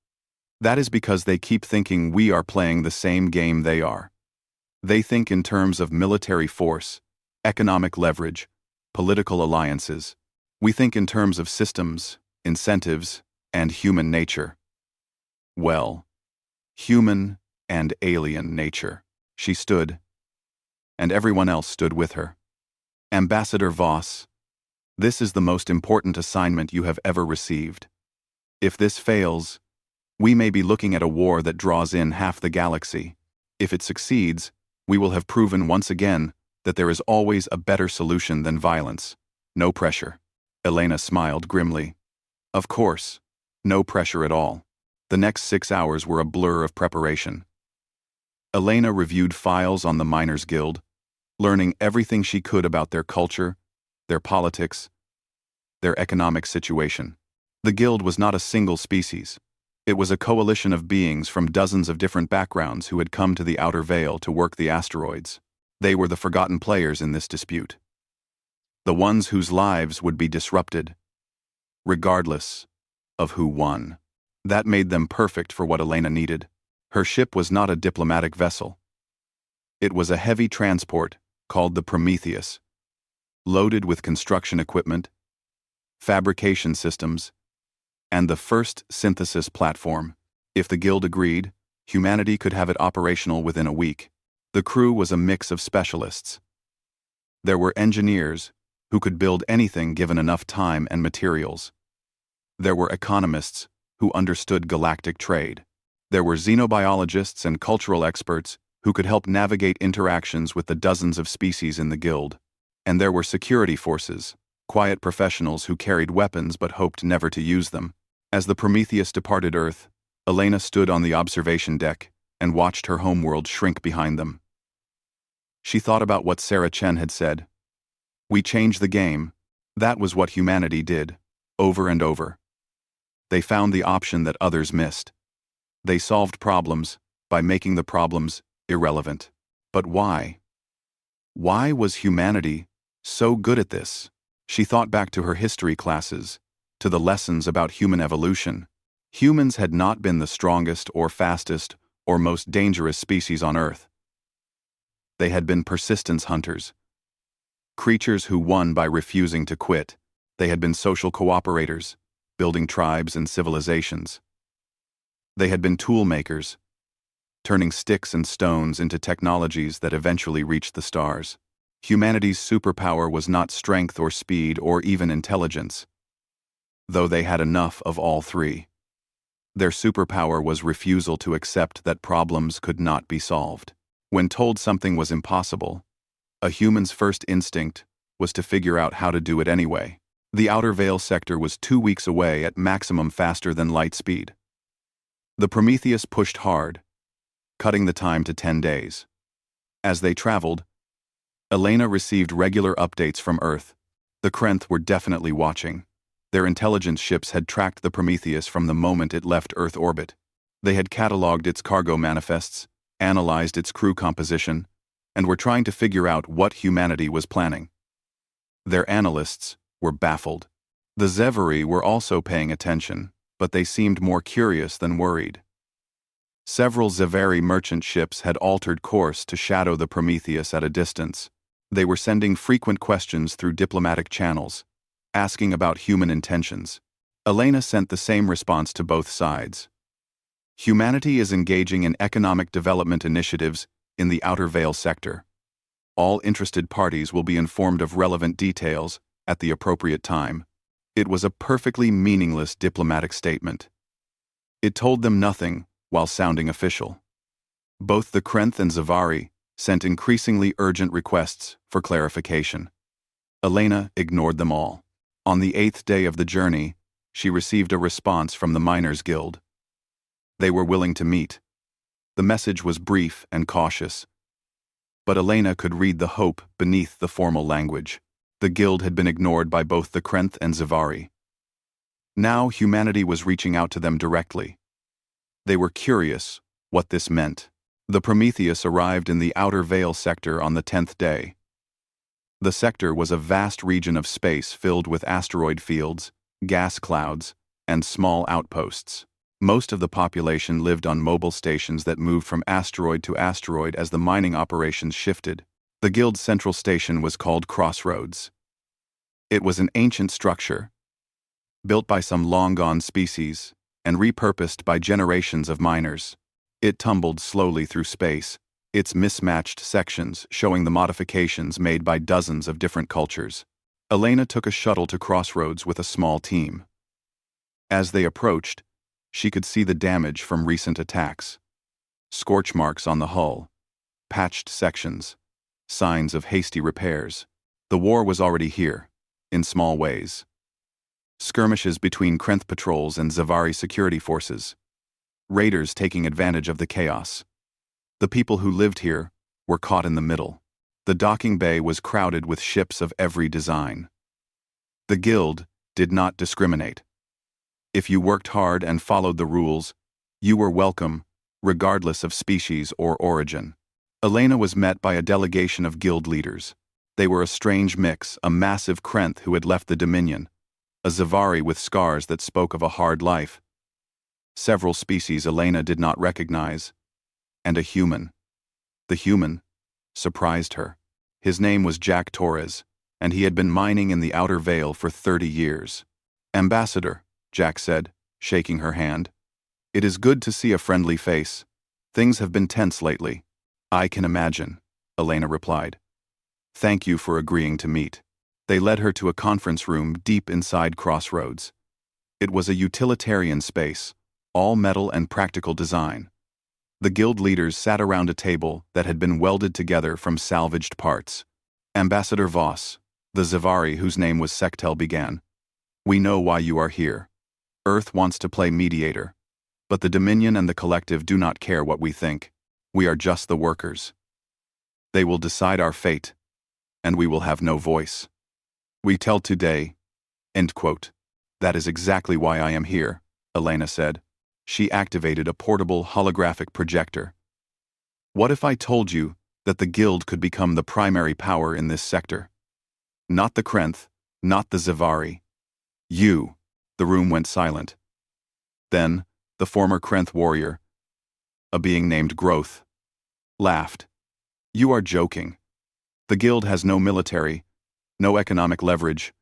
That is because they keep thinking we are playing the same game they are. They think in terms of military force, economic leverage, political alliances. We think in terms of systems, incentives, and human nature. Well, human and alien nature. She stood, and everyone else stood with her. Ambassador Voss, this is the most important assignment you have ever received. If this fails, we may be looking at a war that draws in half the galaxy. If it succeeds, we will have proven once again that there is always a better solution than violence. No pressure. Elena smiled grimly. Of course, no pressure at all. The next 6 hours were a blur of preparation. Elena reviewed files on the Miners Guild, learning everything she could about their culture, their politics, their economic situation. The guild was not a single species. It was a coalition of beings from dozens of different backgrounds who had come to the Outer Veil to work the asteroids. They were the forgotten players in this dispute. The ones whose lives would be disrupted, regardless of who won. That made them perfect for what Elena needed. Her ship was not a diplomatic vessel. It was a heavy transport called the Prometheus, loaded with construction equipment, fabrication systems, and the first synthesis platform. If the guild agreed, humanity could have it operational within a week. The crew was a mix of specialists. There were engineers who could build anything given enough time and materials. There were economists who understood galactic trade. There were xenobiologists and cultural experts who could help navigate interactions with the dozens of species in the guild. And there were security forces, quiet professionals who carried weapons but hoped never to use them. As the Prometheus departed Earth, Elena stood on the observation deck and watched her homeworld shrink behind them. She thought about what Sarah Chen had said. We changed the game. That was what humanity did, over and over. They found the option that others missed. They solved problems by making the problems irrelevant. But why? Why was humanity so good at this? She thought back to her history classes, to the lessons about human evolution. Humans had not been the strongest or fastest or most dangerous species on Earth. They had been persistence hunters, creatures who won by refusing to quit. They had been social cooperators, building tribes and civilizations. They had been tool makers, turning sticks and stones into technologies that eventually reached the stars. Humanity's superpower was not strength or speed or even intelligence, though they had enough of all three. Their superpower was refusal to accept that problems could not be solved. When told something was impossible, a human's first instinct was to figure out how to do it anyway. The Outer Veil sector was 2 weeks away at maximum faster than light speed. The Prometheus pushed hard, cutting the time to 10 days. As they traveled, Elena received regular updates from Earth. The Krenth were definitely watching. Their intelligence ships had tracked the Prometheus from the moment it left Earth orbit. They had cataloged its cargo manifests, analyzed its crew composition, and were trying to figure out what humanity was planning. Their analysts were baffled. The Zevari were also paying attention, but they seemed more curious than worried. Several Zevari merchant ships had altered course to shadow the Prometheus at a distance. They were sending frequent questions through diplomatic channels, asking about human intentions. Elena sent the same response to both sides. Humanity is engaging in economic development initiatives in the Outer Veil sector. All interested parties will be informed of relevant details at the appropriate time. It was a perfectly meaningless diplomatic statement. It told them nothing while sounding official. Both the Krenth and Zevari sent increasingly urgent requests for clarification. Elena ignored them all. On the 8th day of the journey, she received a response from the Miners' Guild. They were willing to meet. The message was brief and cautious, but Elena could read the hope beneath the formal language. The guild had been ignored by both the Krenth and Zevari. Now humanity was reaching out to them directly. They were curious what this meant. The Prometheus arrived in the Outer Veil sector on the 10th day. The sector was a vast region of space filled with asteroid fields, gas clouds, and small outposts. Most of the population lived on mobile stations that moved from asteroid to asteroid as the mining operations shifted. The guild's central station was called Crossroads. It was an ancient structure, built by some long-gone species and repurposed by generations of miners. It tumbled slowly through space, its mismatched sections showing the modifications made by dozens of different cultures. Elena took a shuttle to Crossroads with a small team. As they approached, she could see the damage from recent attacks. Scorch marks on the hull, patched sections, signs of hasty repairs. The war was already here, in small ways. Skirmishes between Krenth patrols and Zevari security forces. Raiders taking advantage of the chaos. The people who lived here were caught in the middle. The docking bay was crowded with ships of every design. The guild did not discriminate. If you worked hard and followed the rules, you were welcome, regardless of species or origin. Elena was met by a delegation of guild leaders. They were a strange mix, a massive Krenth who had left the Dominion, a Zevari with scars that spoke of a hard life, several species Elena did not recognize, and a human. The human surprised her. His name was Jack Torres, and he had been mining in the Outer Veil for 30 years. "Ambassador," Jack said, shaking her hand. "It is good to see a friendly face. Things have been tense lately." "I can imagine," Elena replied. "Thank you for agreeing to meet." They led her to a conference room deep inside Crossroads. It was a utilitarian space, all metal and practical design. The guild leaders sat around a table that had been welded together from salvaged parts. Ambassador Voss, the Zevari whose name was Sectel, began. "We know why you are here. Earth wants to play mediator, but the Dominion and the Collective do not care what we think. We are just the workers. They will decide our fate, and we will have no voice. We tell today." End quote. "That is exactly why I am here," Elena said. She activated a portable holographic projector. "What if I told you that the guild could become the primary power in this sector? Not the Krenth, not the Zevari. You." The room went silent. Then, the former Krenth warrior, a being named Growth, laughed. "You are joking. The guild has no military, no economic leverage,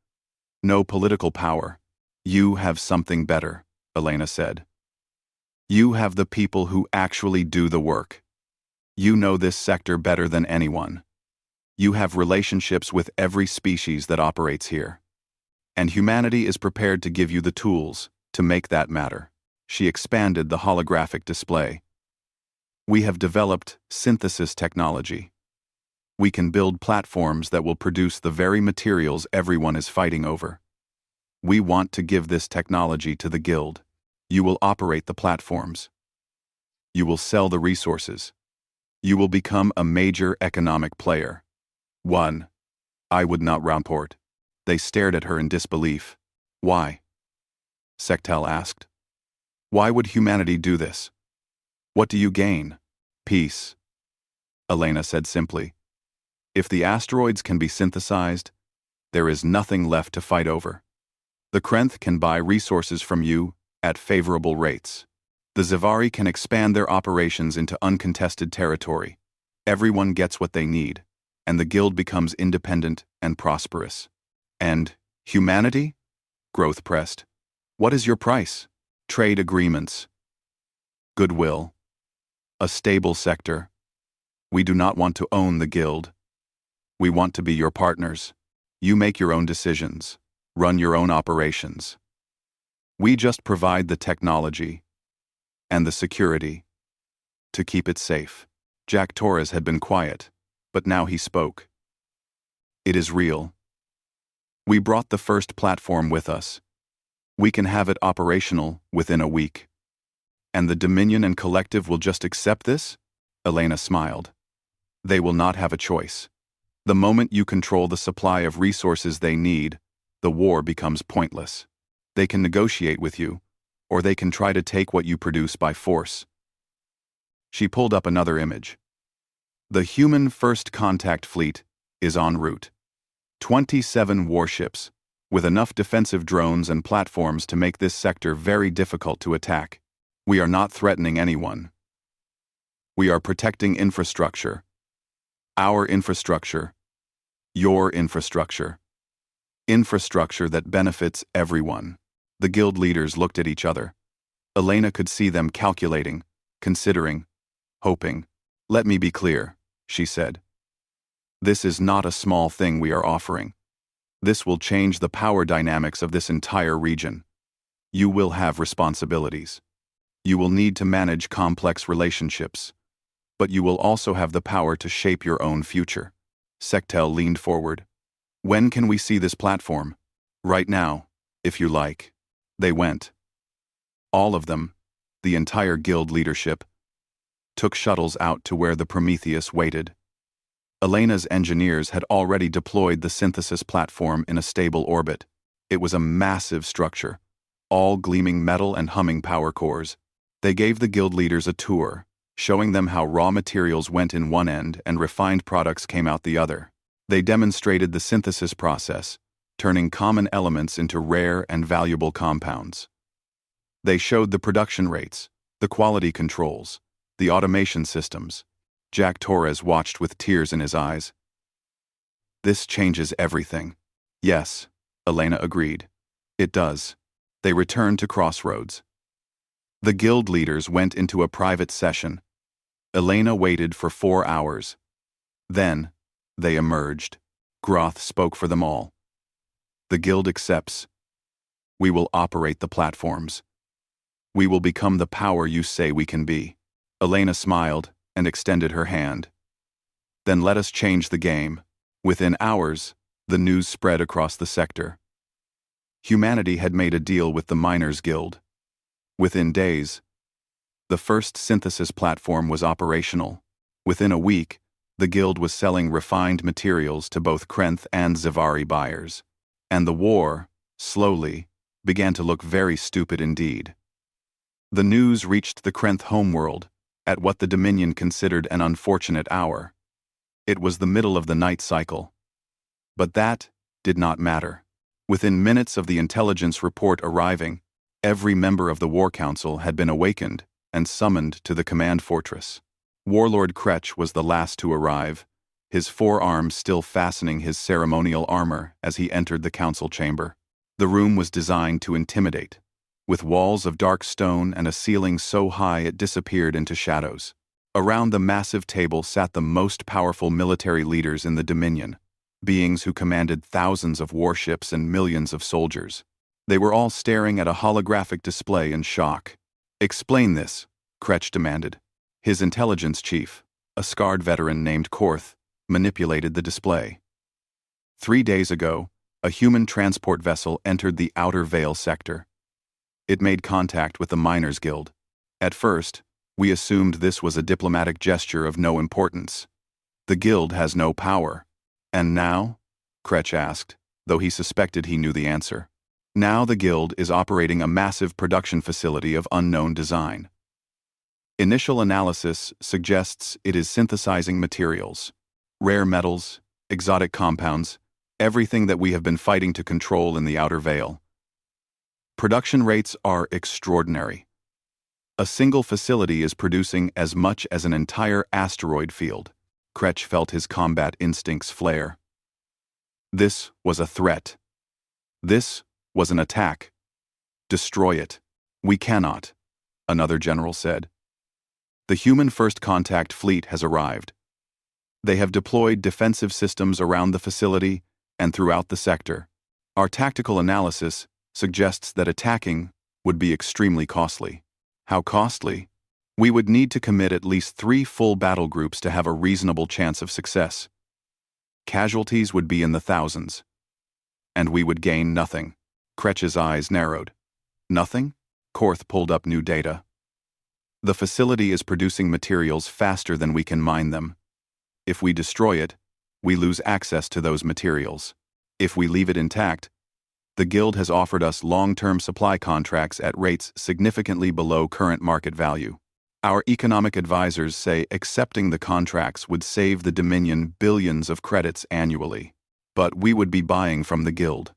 no political power. You have something better, Elena said. You have the people who actually do the work. You know this sector better than anyone. You have relationships with every species that operates here. And humanity is prepared to give you the tools to make that matter. She expanded the holographic display. We have developed synthesis technology. We can build platforms that will produce the very materials everyone is fighting over. We want to give this technology to the Guild. You will operate the platforms. You will sell the resources. You will become a major economic player. 1. I would not report. They stared at her in disbelief. Why? Sectel asked. Why would humanity do this? What do you gain? Peace. Elena said simply. If the asteroids can be synthesized, there is nothing left to fight over. The Krenth can buy resources from you at favorable rates. The Zavari can expand their operations into uncontested territory. Everyone gets what they need, and the Guild becomes independent and prosperous. And humanity? Growth pressed. What is your price? Trade agreements. Goodwill. A stable sector. We do not want to own the Guild. We want to be your partners. You make your own decisions. Run your own operations. We just provide the technology and the security to keep it safe. Jack Torres had been quiet, but now he spoke. It is real. We brought the first platform with us. We can have it operational within a week. And the Dominion and Collective will just accept this? Elena smiled. They will not have a choice. The moment you control the supply of resources they need, the war becomes pointless. They can negotiate with you, or they can try to take what you produce by force. She pulled up another image. The human first contact fleet is en route. 27 warships, with enough defensive drones and platforms to make this sector very difficult to attack. We are not threatening anyone. We are protecting infrastructure. Our infrastructure. Your infrastructure. Infrastructure that benefits everyone. The Guild leaders looked at each other. Elena could see them calculating, considering, hoping. Let me be clear, she said. This is not a small thing we are offering. This will change the power dynamics of this entire region. You will have responsibilities. You will need to manage complex relationships. But you will also have the power to shape your own future. Sectel leaned forward. When can we see this platform? Right now, if you like. They went. All of them, the entire Guild leadership, took shuttles out to where the Prometheus waited. Elena's engineers had already deployed the synthesis platform in a stable orbit. It was a massive structure, all gleaming metal and humming power cores. They gave the Guild leaders a tour, showing them how raw materials went in one end and refined products came out the other. They demonstrated the synthesis process, turning common elements into rare and valuable compounds. They showed the production rates, the quality controls, the automation systems. Jack Torres watched with tears in his eyes. This changes everything. Yes, Elena agreed. It does. They returned to Crossroads. The Guild leaders went into a private session. Elena waited for 4 hours. Then, they emerged. Groth spoke for them all. The Guild accepts. We will operate the platforms. We will become the power you say we can be. Elena smiled and extended her hand. Then let us change the game. Within hours, the news spread across the sector. Humanity had made a deal with the Miners Guild. Within days, the first synthesis platform was operational. Within a week, the Guild was selling refined materials to both Krenth and Zavari buyers. And the war, slowly, began to look very stupid indeed. The news reached the Krenth homeworld at what the Dominion considered an unfortunate hour. It was the middle of the night cycle. But that did not matter. Within minutes of the intelligence report arriving, every member of the War Council had been awakened and summoned to the command fortress. Warlord Kretch was the last to arrive, his forearms still fastening his ceremonial armor as he entered the council chamber. The room was designed to intimidate, with walls of dark stone and a ceiling so high it disappeared into shadows. Around the massive table sat the most powerful military leaders in the Dominion, beings who commanded thousands of warships and millions of soldiers. They were all staring at a holographic display in shock. "Explain this," Kretch demanded. His intelligence chief, a scarred veteran named Korth, manipulated the display. 3 days ago, a human transport vessel entered the Outer Veil sector. It made contact with the Miners Guild. At first, we assumed this was a diplomatic gesture of no importance. The guild has no power. And now? Kretch asked, though he suspected he knew the answer. Now the guild is operating a massive production facility of unknown design. Initial analysis suggests it is synthesizing materials, rare metals, exotic compounds, everything that we have been fighting to control in the Outer Veil. Production rates are extraordinary. A single facility is producing as much as an entire asteroid field. Kretch felt his combat instincts flare. This was a threat. This was an attack. Destroy it. We cannot, another general said. The human first contact fleet has arrived. They have deployed defensive systems around the facility and throughout the sector. Our tactical analysis suggests that attacking would be extremely costly. How costly? We would need to commit at least 3 full battle groups to have a reasonable chance of success. Casualties would be in the thousands. And we would gain nothing. Kretch's eyes narrowed. Nothing? Korth pulled up new data. The facility is producing materials faster than we can mine them. If we destroy it, we lose access to those materials. If we leave it intact, the guild has offered us long-term supply contracts at rates significantly below current market value. Our economic advisors say accepting the contracts would save the Dominion billions of credits annually. But we would be buying from the guild.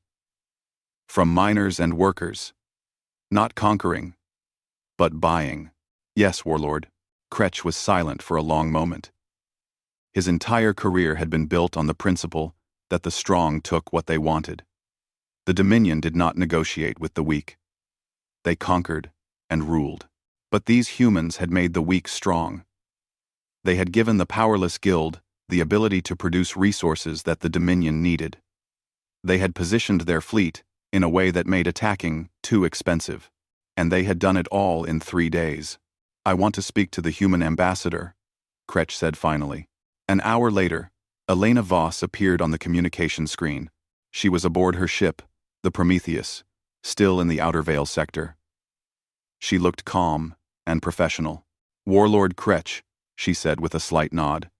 From miners and workers. Not conquering, but buying. Yes, Warlord. Kretch was silent for a long moment. His entire career had been built on the principle that the strong took what they wanted. The Dominion did not negotiate with the weak. They conquered and ruled. But these humans had made the weak strong. They had given the powerless guild the ability to produce resources that the Dominion needed. They had positioned their fleet in a way that made attacking too expensive. And they had done it all in 3 days. "I want to speak to the human ambassador," Kretch said finally. An hour later, Elena Voss appeared on the communication screen. She was aboard her ship, the Prometheus, still in the Outer Veil sector. She looked calm and professional. "Warlord Kretch," she said with a slight nod.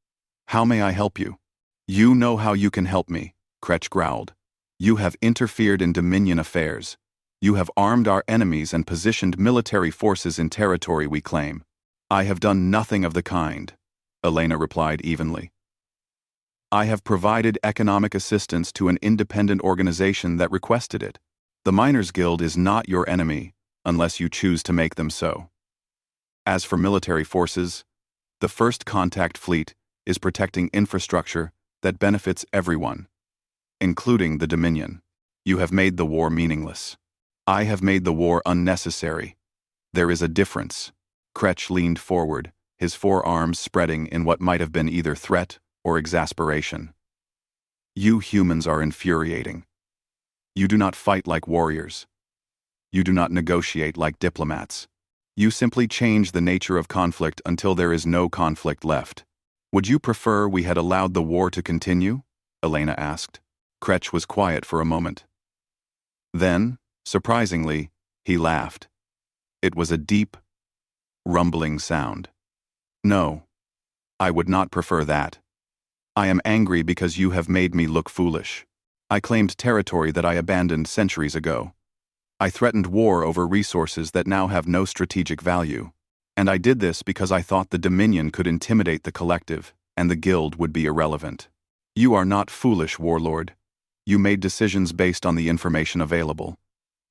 "How may I help you?" "You know how you can help me," Kretch growled. "You have interfered in Dominion affairs. You have armed our enemies and positioned military forces in territory we claim." "I have done nothing of the kind," Elena replied evenly. "I have provided economic assistance to an independent organization that requested it. The Miners Guild is not your enemy, unless you choose to make them so. As for military forces, the First Contact Fleet is protecting infrastructure that benefits everyone, including the Dominion. You have made the war meaningless. I have made the war unnecessary. There is a difference." Kretch leaned forward, his forearms spreading in what might have been either threat or exasperation. "You humans are infuriating. You do not fight like warriors. You do not negotiate like diplomats. You simply change the nature of conflict until there is no conflict left. Would you prefer we had allowed the war to continue?" Elena asked. Kretch was quiet for a moment. Then, surprisingly, he laughed. It was a deep, rumbling sound. "No, I would not prefer that. I am angry because you have made me look foolish. I claimed territory that I abandoned centuries ago. I threatened war over resources that now have no strategic value. And I did this because I thought the Dominion could intimidate the collective, and the guild would be irrelevant. You are not foolish, Warlord. You made decisions based on the information available.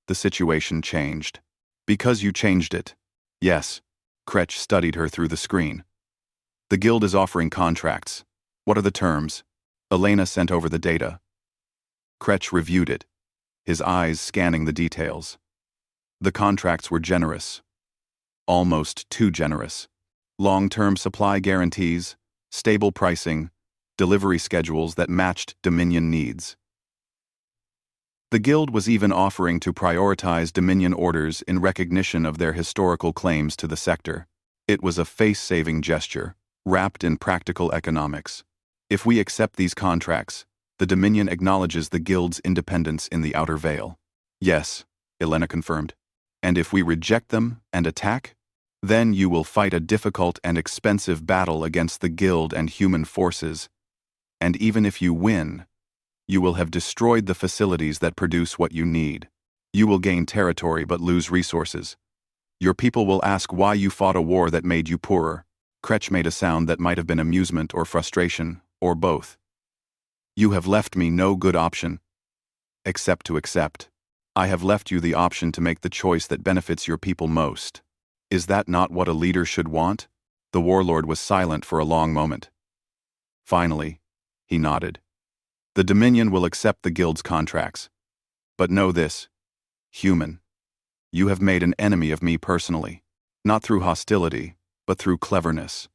The situation changed. Because you changed it. Yes." Kretch studied her through the screen. "The guild is offering contracts. What are the terms?" Elena sent over the data. Kretch reviewed it. his eyes scanning the details. The contracts were generous. Almost too generous. Long-term supply guarantees, stable pricing, delivery schedules that matched Dominion needs. The Guild was even offering to prioritize Dominion orders in recognition of their historical claims to the sector. It was a face-saving gesture, wrapped in practical economics. If we accept these contracts, the Dominion acknowledges the Guild's independence in the Outer Veil. Yes, Elena confirmed. And if we reject them and attack, then you will fight a difficult and expensive battle against the Guild and human forces. And even if you win, you will have destroyed the facilities that produce what you need. You will gain territory but lose resources. Your people will ask why you fought a war that made you poorer. Kretsch made a sound that might have been amusement or frustration, or both. You have left me no good option, except to accept. I have left you the option to make the choice that benefits your people most. Is that not what a leader should want? The warlord was silent for a long moment. Finally, he nodded. The Dominion will accept the Guild's contracts. But know this, human. You have made an enemy of me personally, not through hostility, but through cleverness.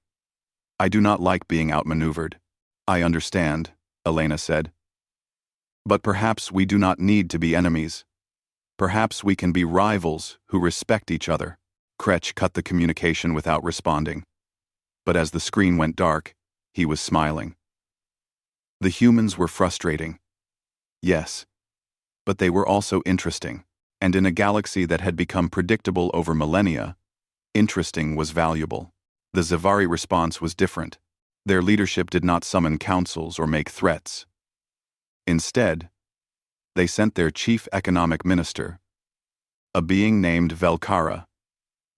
I do not like being outmaneuvered. I understand, Elena said. But perhaps we do not need to be enemies. Perhaps we can be rivals who respect each other. Kretsch cut the communication without responding. But as the screen went dark, he was smiling. The humans were frustrating. Yes. But they were also interesting. And in a galaxy that had become predictable over millennia, interesting was valuable. The Zavari response was different. Their leadership did not summon councils or make threats. Instead, they sent their chief economic minister, a being named Velkara,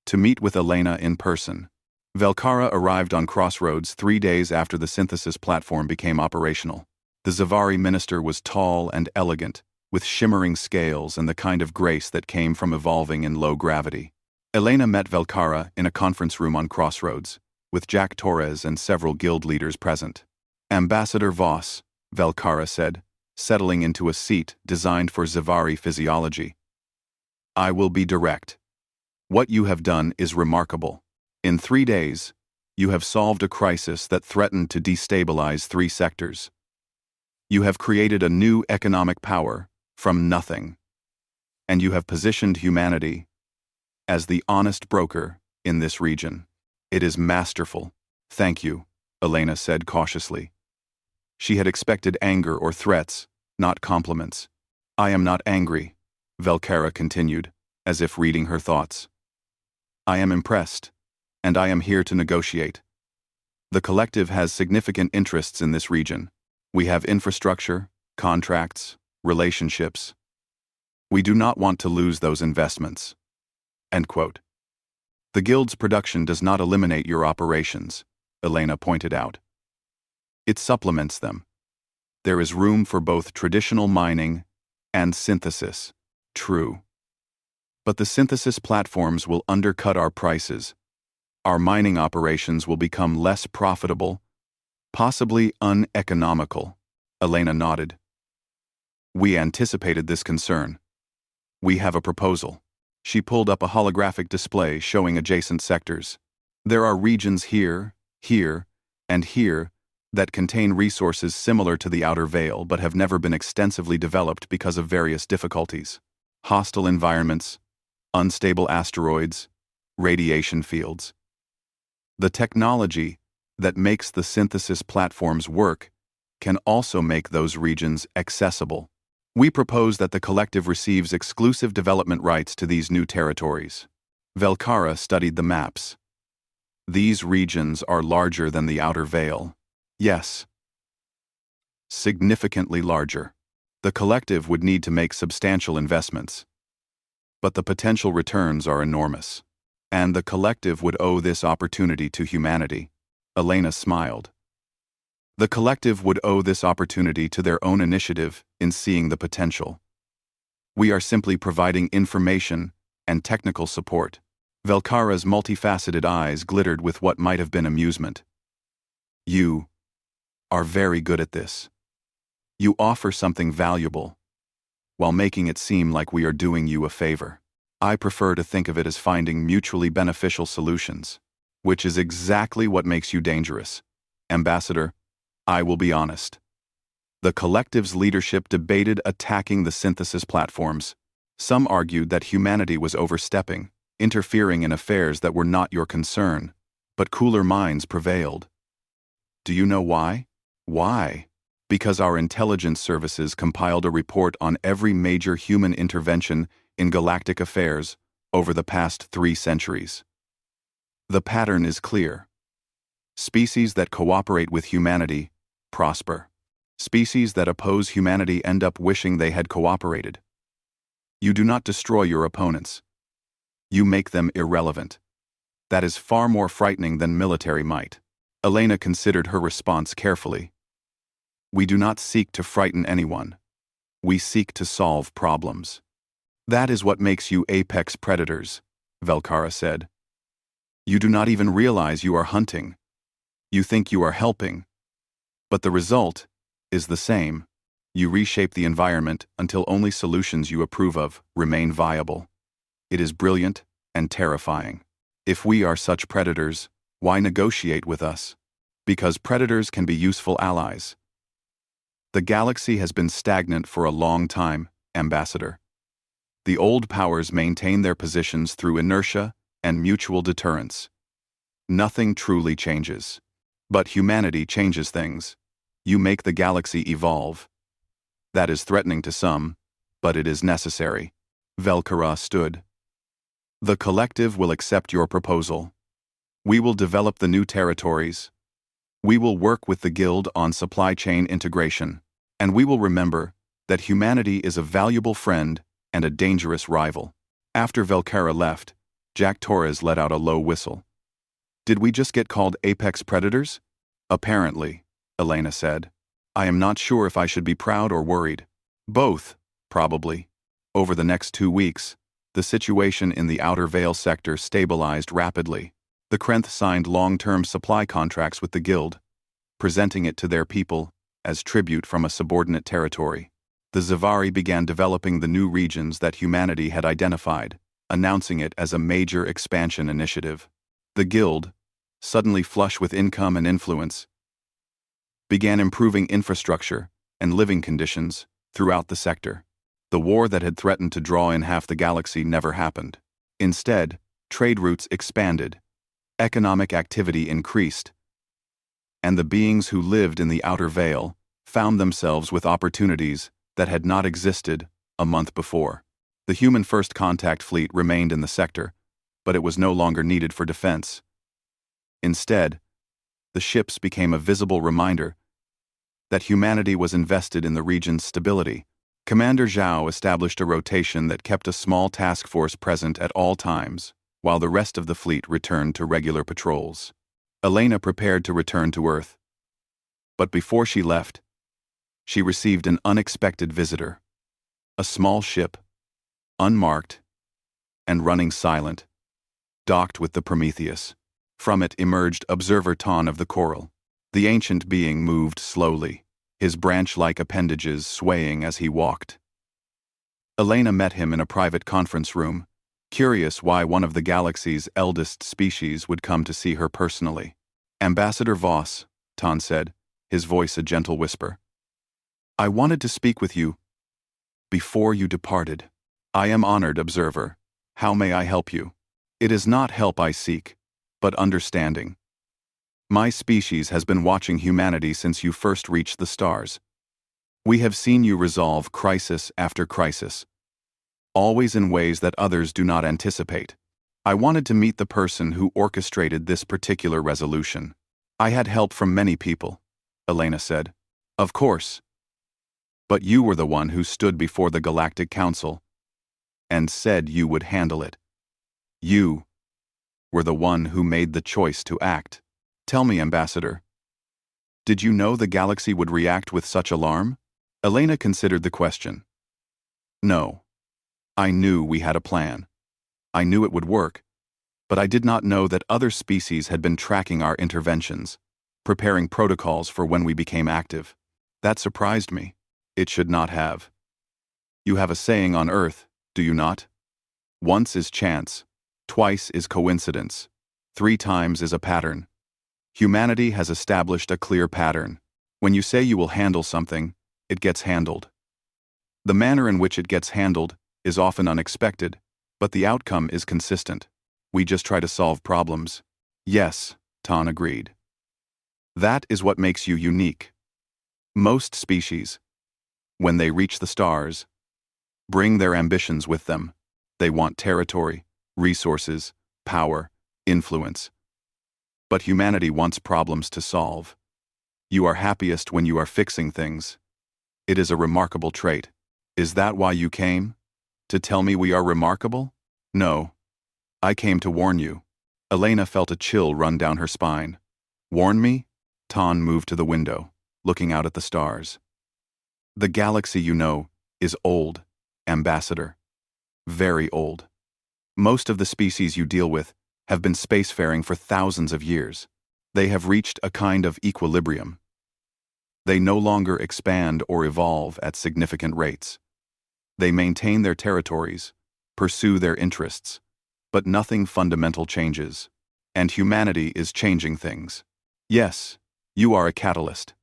to meet with Elena in person. Velkara arrived on Crossroads 3 days after the synthesis platform became operational. The Zavari minister was tall and elegant, with shimmering scales and the kind of grace that came from evolving in low gravity. Elena met Velkara in a conference room on Crossroads, with Jack Torres and several guild leaders present. Ambassador Voss, Velkara said, settling into a seat designed for Zavari physiology. I will be direct. What you have done is remarkable. In 3 days, you have solved a crisis that threatened to destabilize 3 sectors. You have created a new economic power from nothing. And you have positioned humanity as the honest broker in this region. It is masterful. Thank you, Elena said cautiously. She had expected anger or threats, not compliments. I am not angry, Velkara continued, as if reading her thoughts. I am impressed, and I am here to negotiate. The collective has significant interests in this region. We have infrastructure, contracts, relationships. We do not want to lose those investments. End quote. The Guild's production does not eliminate your operations, Elena pointed out. It supplements them. There is room for both traditional mining and synthesis. True. But the synthesis platforms will undercut our prices. Our mining operations will become less profitable, possibly uneconomical. Elena nodded. We anticipated this concern. We have a proposal. She pulled up a holographic display showing adjacent sectors. There are regions here, here, and here that contain resources similar to the Outer Veil but have never been extensively developed because of various difficulties. Hostile environments, unstable asteroids, radiation fields. The technology that makes the synthesis platforms work can also make those regions accessible. We propose that the collective receives exclusive development rights to these new territories. Velkara studied the maps. These regions are larger than the Outer Veil. Yes. Significantly larger. The collective would need to make substantial investments. But the potential returns are enormous. And the collective would owe this opportunity to humanity. Elena smiled. The collective would owe this opportunity to their own initiative in seeing the potential. We are simply providing information and technical support. Velkara's multifaceted eyes glittered with what might have been amusement. You are very good at this. You offer something valuable. while making it seem like we are doing you a favor. I prefer to think of it as finding mutually beneficial solutions, which is exactly what makes you dangerous. Ambassador, I will be honest. The collective's leadership debated attacking the synthesis platforms. Some argued that humanity was overstepping, interfering in affairs that were not your concern, but cooler minds prevailed. Do you know why? Why? Because our intelligence services compiled a report on every major human intervention in galactic affairs over the past 3 centuries. The pattern is clear. Species that cooperate with humanity prosper. Species that oppose humanity end up wishing they had cooperated. You do not destroy your opponents. You make them irrelevant. That is far more frightening than military might. Elena considered her response carefully. We do not seek to frighten anyone. We seek to solve problems. That is what makes you apex predators, Velkara said. You do not even realize you are hunting. You think you are helping. But the result is the same. You reshape the environment until only solutions you approve of remain viable. It is brilliant and terrifying. If we are such predators, why negotiate with us? Because predators can be useful allies. The galaxy has been stagnant for a long time, Ambassador. The old powers maintain their positions through inertia and mutual deterrence. Nothing truly changes. But humanity changes things. You make the galaxy evolve. That is threatening to some, but it is necessary. Velkara stood. The collective will accept your proposal. We will develop the new territories. We will work with the Guild on supply chain integration, and we will remember that humanity is a valuable friend and a dangerous rival. After Velkara left, Jack Torres let out a low whistle. Did we just get called apex predators? Apparently, Elena said. I am not sure if I should be proud or worried. Both, probably. Over the next 2 weeks, the situation in the Outer Veil sector stabilized rapidly. The Krenth signed long-term supply contracts with the Guild, presenting it to their people as tribute from a subordinate territory. The Zavari began developing the new regions that humanity had identified, announcing it as a major expansion initiative. The Guild, suddenly flush with income and influence, began improving infrastructure and living conditions throughout the sector. The war that had threatened to draw in half the galaxy never happened. Instead, trade routes expanded, economic activity increased, and the beings who lived in the Outer Veil found themselves with opportunities that had not existed a month before. The human first contact fleet remained in the sector, but it was no longer needed for defense. Instead, the ships became a visible reminder that humanity was invested in the region's stability. Commander Zhao established a rotation that kept a small task force present at all times, while the rest of the fleet returned to regular patrols. Elena prepared to return to Earth. But before she left, she received an unexpected visitor. A small ship, unmarked and running silent, docked with the Prometheus. From it emerged Observer Ton of the Coral. The ancient being moved slowly, his branch-like appendages swaying as he walked. Elena met him in a private conference room, curious why one of the galaxy's eldest species would come to see her personally. Ambassador Voss, Ton said, his voice a gentle whisper. I wanted to speak with you before you departed. I am honored, Observer. How may I help you? It is not help I seek, but understanding. My species has been watching humanity since you first reached the stars. We have seen you resolve crisis after crisis, always in ways that others do not anticipate. I wanted to meet the person who orchestrated this particular resolution. I had help from many people, Elena said. Of course. But you were the one who stood before the Galactic Council and said you would handle it. You were the one who made the choice to act. Tell me, Ambassador, did you know the galaxy would react with such alarm? Elena considered the question. No. I knew we had a plan. I knew it would work, but I did not know that other species had been tracking our interventions, preparing protocols for when we became active. That surprised me. It should not have. You have a saying on Earth, do you not? Once is chance, twice is coincidence, 3 times is a pattern. Humanity has established a clear pattern. When you say you will handle something, it gets handled. The manner in which it gets handled is often unexpected, but the outcome is consistent. We just try to solve problems. Yes, Tan agreed. That is what makes you unique. Most species, when they reach the stars, bring their ambitions with them. They want territory, resources, power, influence. But humanity wants problems to solve. You are happiest when you are fixing things. It is a remarkable trait. Is that why you came? To tell me we are remarkable? No. I came to warn you. Elena felt a chill run down her spine. Warn me? Tan moved to the window, looking out at the stars. The galaxy, you know, is old, Ambassador. Very old. Most of the species you deal with have been spacefaring for thousands of years. They have reached a kind of equilibrium. They no longer expand or evolve at significant rates. They maintain their territories, pursue their interests, but nothing fundamental changes, and humanity is changing things. Yes, you are a catalyst.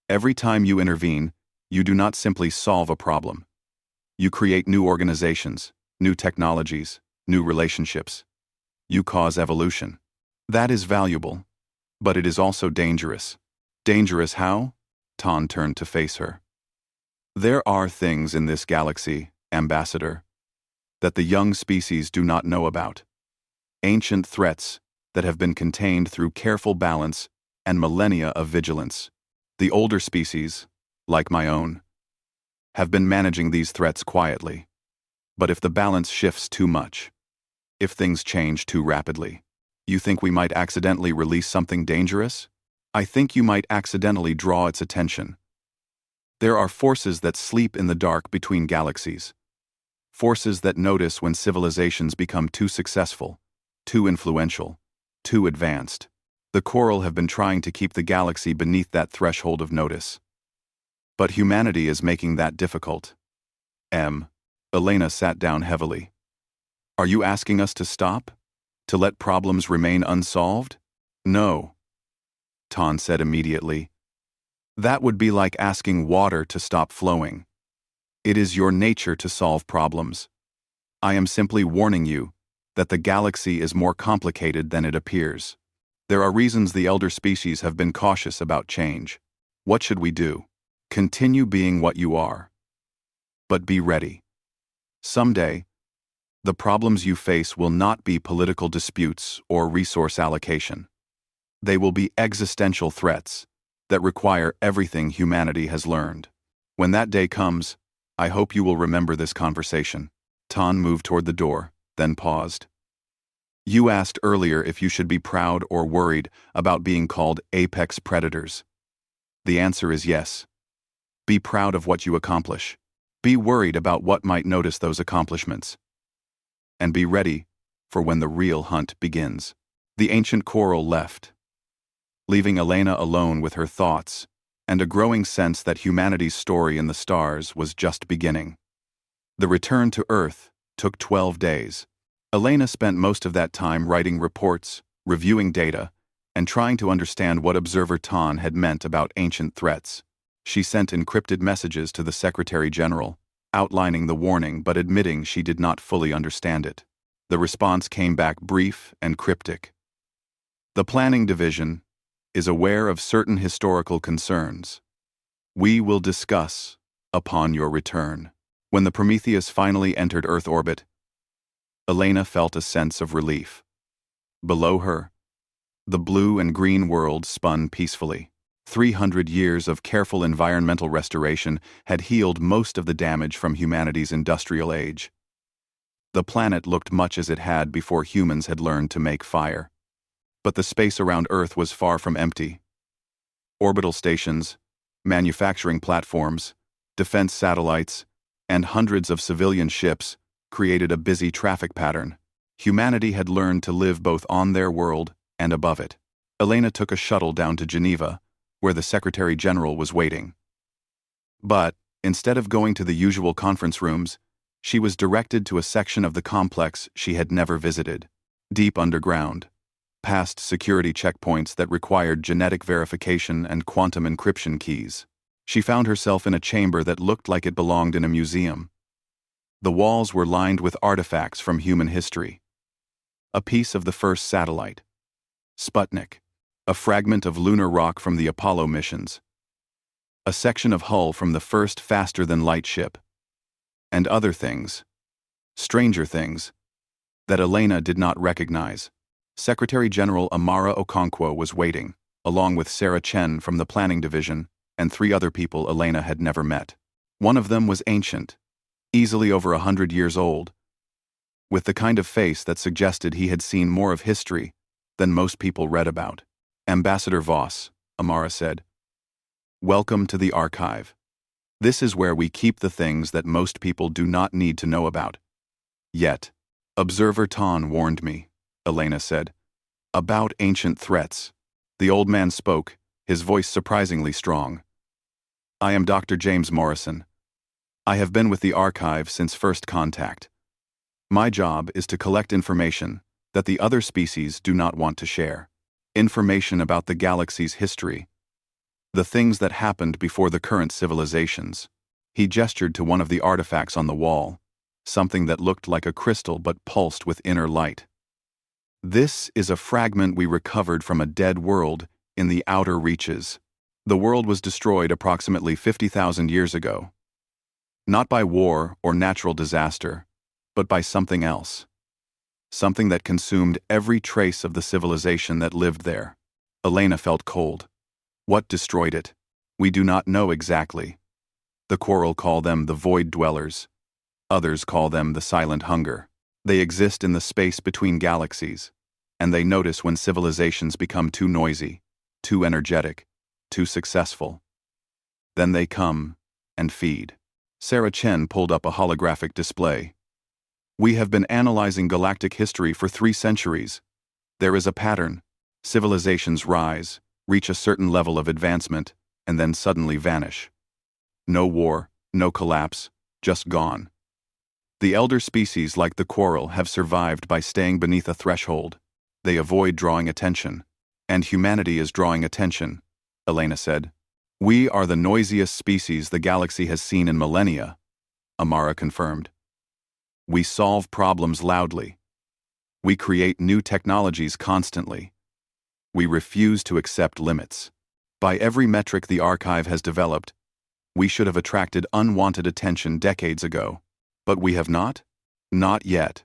Every time you intervene, you do not simply solve a problem. You create new organizations, new technologies, new relationships. You cause evolution. That is valuable, but it is also dangerous. Dangerous how? Tan turned to face her. There are things in this galaxy, Ambassador, that the young species do not know about. Ancient threats that have been contained through careful balance and millennia of vigilance. The older species, like my own, have been managing these threats quietly. But if the balance shifts too much, if things change too rapidly, you think we might accidentally release something dangerous? I think you might accidentally draw its attention. There are forces that sleep in the dark between galaxies. Forces that notice when civilizations become too successful, too influential, too advanced. The Coral have been trying to keep the galaxy beneath that threshold of notice. But humanity is making that difficult. Elena sat down heavily. Are you asking us to stop? To let problems remain unsolved? No. Tan said immediately. That would be like asking water to stop flowing. It is your nature to solve problems. I am simply warning you that the galaxy is more complicated than it appears. There are reasons the elder species have been cautious about change. What should we do? Continue being what you are. But be ready. Someday, the problems you face will not be political disputes or resource allocation. They will be existential threats that require everything humanity has learned. When that day comes, I hope you will remember this conversation. Tan moved toward the door, then paused. You asked earlier if you should be proud or worried about being called apex predators. The answer is yes. Be proud of what you accomplish. Be worried about what might notice those accomplishments. And be ready for when the real hunt begins. The ancient Coral left, leaving Elena alone with her thoughts and a growing sense that humanity's story in the stars was just beginning. The return to Earth took 12 days. Elena spent most of that time writing reports, reviewing data, and trying to understand what Observer Tan had meant about ancient threats. She sent encrypted messages to the Secretary General, outlining the warning but admitting she did not fully understand it. The response came back brief and cryptic. The Planning Division is aware of certain historical concerns. We will discuss upon your return. When the Prometheus finally entered Earth orbit, Elena felt a sense of relief. Below her, the blue and green world spun peacefully. 300 years of careful environmental restoration had healed most of the damage from humanity's industrial age. The planet looked much as it had before humans had learned to make fire. But the space around Earth was far from empty. Orbital stations, manufacturing platforms, defense satellites, and hundreds of civilian ships created a busy traffic pattern. Humanity had learned to live both on their world and above it. Elena took a shuttle down to Geneva, where the Secretary General was waiting. But, Instead of going to the usual conference rooms, she was directed to a section of the complex she had never visited, deep underground, past security checkpoints that required genetic verification and quantum encryption keys. She found herself in a chamber that looked like it belonged in a museum. The walls were lined with artifacts from human history. A piece of the first satellite, Sputnik, a fragment of lunar rock from the Apollo missions, a section of hull from the first faster-than-light ship, and other things, stranger things, that Elena did not recognize. Secretary General Amara Okonkwo was waiting, along with Sarah Chen from the Planning Division and 3 other people Elena had never met. One of them was ancient, easily over 100 years old, with the kind of face that suggested he had seen more of history than most people read about. Ambassador Voss, Amara said, "Welcome to the archive. This is where we keep the things that most people do not need to know about. Yet, Observer Ton warned me," Elena said, "about ancient threats." The old man spoke, his voice surprisingly strong. "I am Dr. James Morrison. I have been with the archive since first contact. My job is to collect information that the other species do not want to share. Information about the galaxy's history, the things that happened before the current civilizations." He gestured to one of the artifacts on the wall, something that looked like a crystal but pulsed with inner light. "This is a fragment we recovered from a dead world in the outer reaches. The world was destroyed approximately 50,000 years ago. Not by war or natural disaster, but by something else. Something that consumed every trace of the civilization that lived there." Elena felt cold. "What destroyed it? We do not know exactly. The Quarrel call them the Void Dwellers. Others call them the Silent Hunger. They exist in the space between galaxies, and they notice when civilizations become too noisy, too energetic, too successful. Then they come and feed." Sarah Chen pulled up a holographic display. "We have been analyzing galactic history for 3 centuries. There is a pattern. Civilizations rise, reach a certain level of advancement, and then suddenly vanish. No war, no collapse, just gone. The elder species like the Quarrel have survived by staying beneath a threshold. They avoid drawing attention. And humanity is drawing attention," Elena said. "We are the noisiest species the galaxy has seen in millennia," Amara confirmed. "We solve problems loudly. We create new technologies constantly. We refuse to accept limits. By every metric the archive has developed, we should have attracted unwanted attention decades ago. But we have not? Not yet.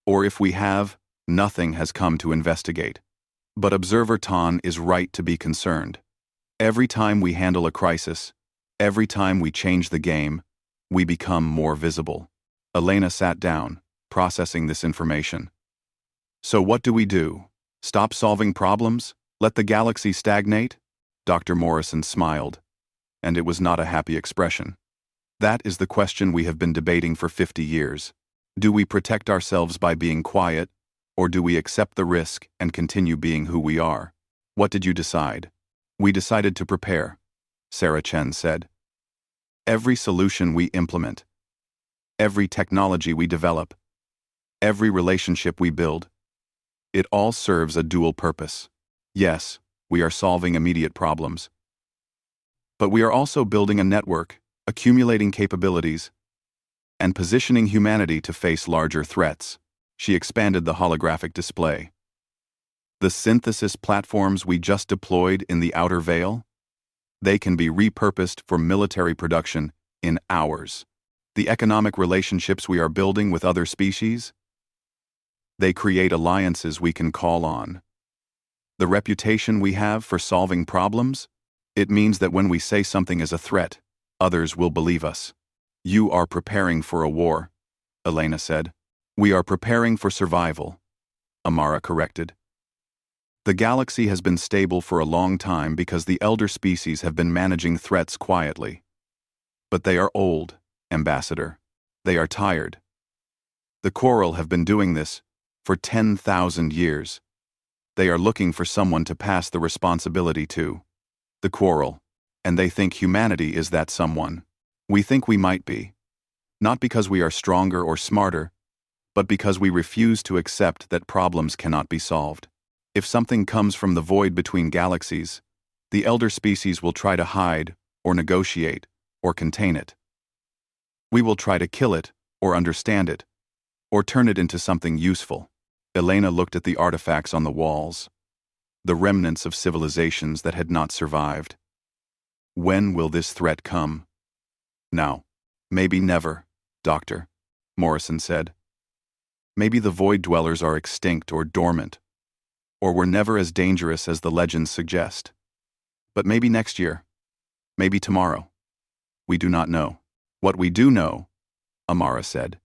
Or if we have, nothing has come to investigate. But Observer Ton is right to be concerned. Every time we handle a crisis, every time we change the game, we become more visible." Elena sat down, processing this information. "So what do we do? Stop solving problems? Let the galaxy stagnate?" Dr. Morrison smiled, and it was not a happy expression. "That is the question we have been debating for 50 years. Do we protect ourselves by being quiet, or do we accept the risk and continue being who we are? What did you decide?" "We decided to prepare," Sarah Chen said. "Every solution we implement, every technology we develop, every relationship we build, it all serves a dual purpose. Yes, we are solving immediate problems. But we are also building a network, accumulating capabilities, and positioning humanity to face larger threats." She expanded the holographic display. "The synthesis platforms we just deployed in the outer veil? They can be repurposed for military production in hours. The economic relationships we are building with other species? They create alliances we can call on. The reputation we have for solving problems? It means that when we say something is a threat, others will believe us." "You are preparing for a war," Elena said. "We are preparing for survival," Amara corrected. "The galaxy has been stable for a long time because the elder species have been managing threats quietly. But they are old, Ambassador. They are tired. The Quarrel have been doing this for 10,000 years. They are looking for someone to pass the responsibility to. The Quarrel. And they think humanity is that someone." We think we might be, not because we are stronger or smarter, but because we refuse to accept that problems cannot be solved. If something comes from the void between galaxies, the elder species will try to hide, or negotiate, or contain it. We will try to kill it, or understand it, or turn it into something useful. Elena looked at the artifacts on the walls, the remnants of civilizations that had not survived. When will this threat come? Now. Maybe never, Doctor, Morrison said. Maybe the void dwellers are extinct or dormant, or were never as dangerous as the legends suggest. But maybe next year, maybe tomorrow. We do not know. What we do know, Amara said,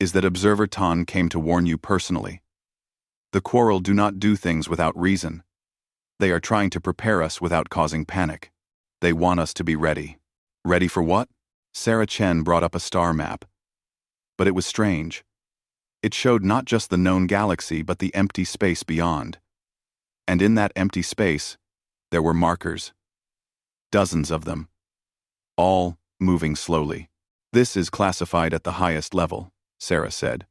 is that Observer Tan came to warn you personally. The Quarrel do not do things without reason. They are trying to prepare us without causing panic. They want us to be ready. Ready for what? Sarah Chen brought up a star map. But it was strange. It showed not just the known galaxy but the empty space beyond. And in that empty space, there were markers. Dozens of them. All moving slowly. This is classified at the highest level, Sarah said.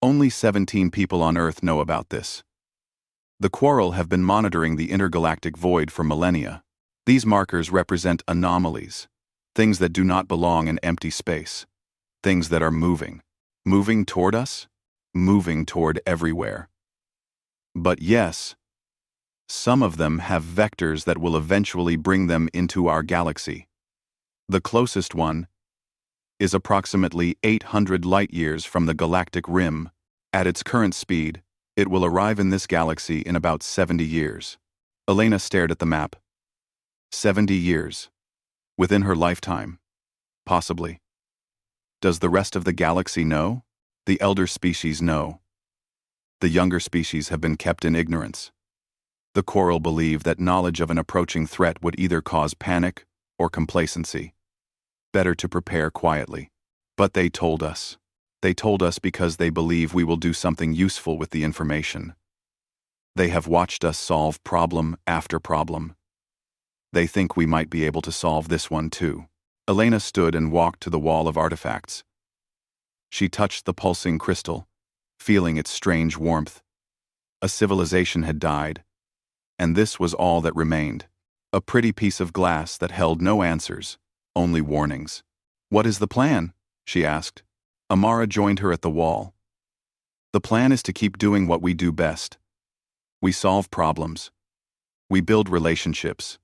Only 17 people on Earth know about this. The Quarrel have been monitoring the intergalactic void for millennia. These markers represent anomalies, things that do not belong in empty space, things that are moving. Moving toward us? Moving toward everywhere. But yes, some of them have vectors that will eventually bring them into our galaxy. The closest one is approximately 800 light-years from the galactic rim. At its current speed, it will arrive in this galaxy in about 70 years. Elena stared at the map. 70 years. Within her lifetime. Possibly. Does the rest of the galaxy know? The elder species know. The younger species have been kept in ignorance. The Quarrel believe that knowledge of an approaching threat would either cause panic or complacency. Better to prepare quietly. But they told us. They told us because they believe we will do something useful with the information. They have watched us solve problem after problem. They think we might be able to solve this one too. Elena stood and walked to the wall of artifacts. She touched the pulsing crystal, feeling its strange warmth. A civilization had died, and this was all that remained. A pretty piece of glass that held no answers, only warnings. What is the plan? She asked. Amara joined her at the wall. The plan is to keep doing what we do best. We solve problems. We build relationships.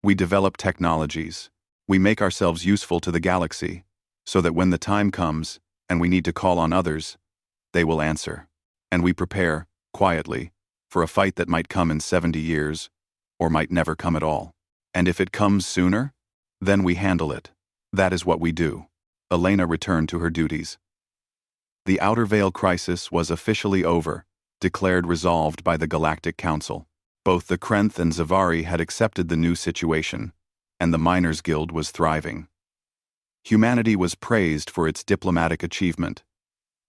We develop technologies. We make ourselves useful to the galaxy, so that when the time comes, and we need to call on others, they will answer. And we prepare, quietly, for a fight that might come in 70 years, or might never come at all. And if it comes sooner, then we handle it. That is what we do. Elena returned to her duties. The Outer Veil crisis was officially over, declared resolved by the Galactic Council. Both the Krenth and Zavari had accepted the new situation, and the Miners' Guild was thriving. Humanity was praised for its diplomatic achievement,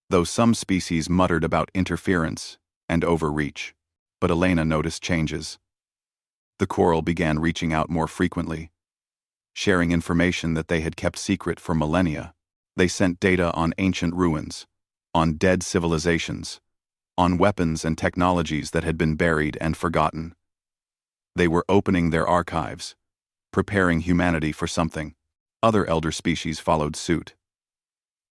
though some species muttered about interference and overreach. But Elena noticed changes. The Quarrel began reaching out more frequently, sharing information that they had kept secret for millennia. They sent data on ancient ruins, on dead civilizations, on weapons and technologies that had been buried and forgotten. They were opening their archives, preparing humanity for something. Other elder species followed suit.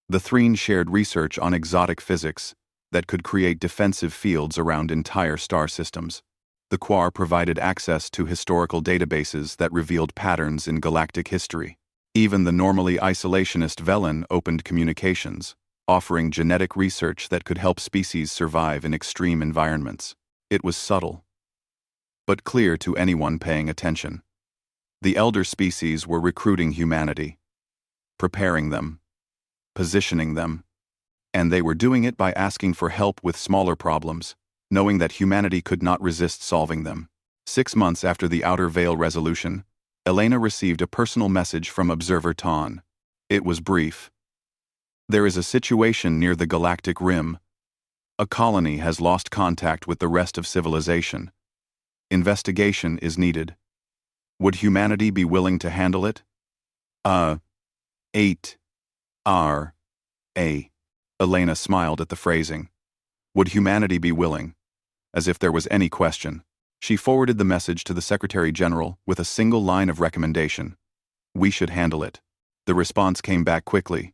The Threen shared research on exotic physics that could create defensive fields around entire star systems. The Quar provided access to historical databases that revealed patterns in galactic history. Even the normally isolationist Velen opened communications, offering genetic research that could help species survive in extreme environments. It was subtle, but clear to anyone paying attention. The elder species were recruiting humanity, preparing them, positioning them, and they were doing it by asking for help with smaller problems, knowing that humanity could not resist solving them. 6 months after the Outer Veil resolution, Elena received a personal message from Observer Tan. It was brief. There is a situation near the galactic rim. A colony has lost contact with the rest of civilization. Investigation is needed. Would humanity be willing to handle it? 8. R. A. Elena smiled at the phrasing. Would humanity be willing? As if there was any question. She forwarded the message to the Secretary General with a single line of recommendation. We should handle it. The response came back quickly.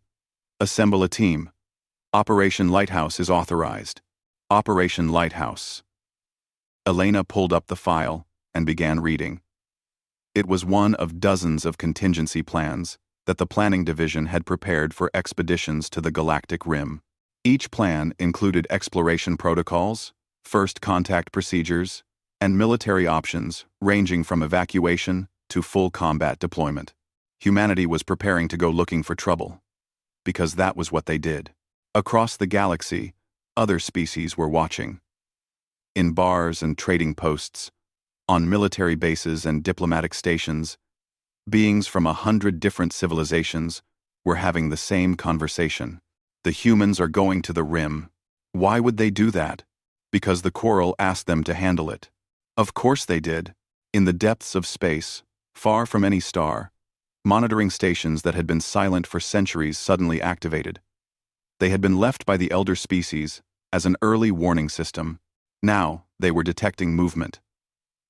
Assemble a team. Operation Lighthouse is authorized. Operation Lighthouse. Elena pulled up the file and began reading. It was one of dozens of contingency plans that the Planning Division had prepared for expeditions to the Galactic Rim. Each plan included exploration protocols, first contact procedures, and military options ranging from evacuation to full combat deployment. Humanity was preparing to go looking for trouble, because that was what they did. Across the galaxy, other species were watching. In bars and trading posts, on military bases and diplomatic stations, beings from 100 different civilizations were having the same conversation. The humans are going to the rim. Why would they do that? Because the Quarrel asked them to handle it. Of course they did. In the depths of space, far from any star, monitoring stations that had been silent for centuries suddenly activated. They had been left by the elder species as an early warning system. Now they were detecting movement.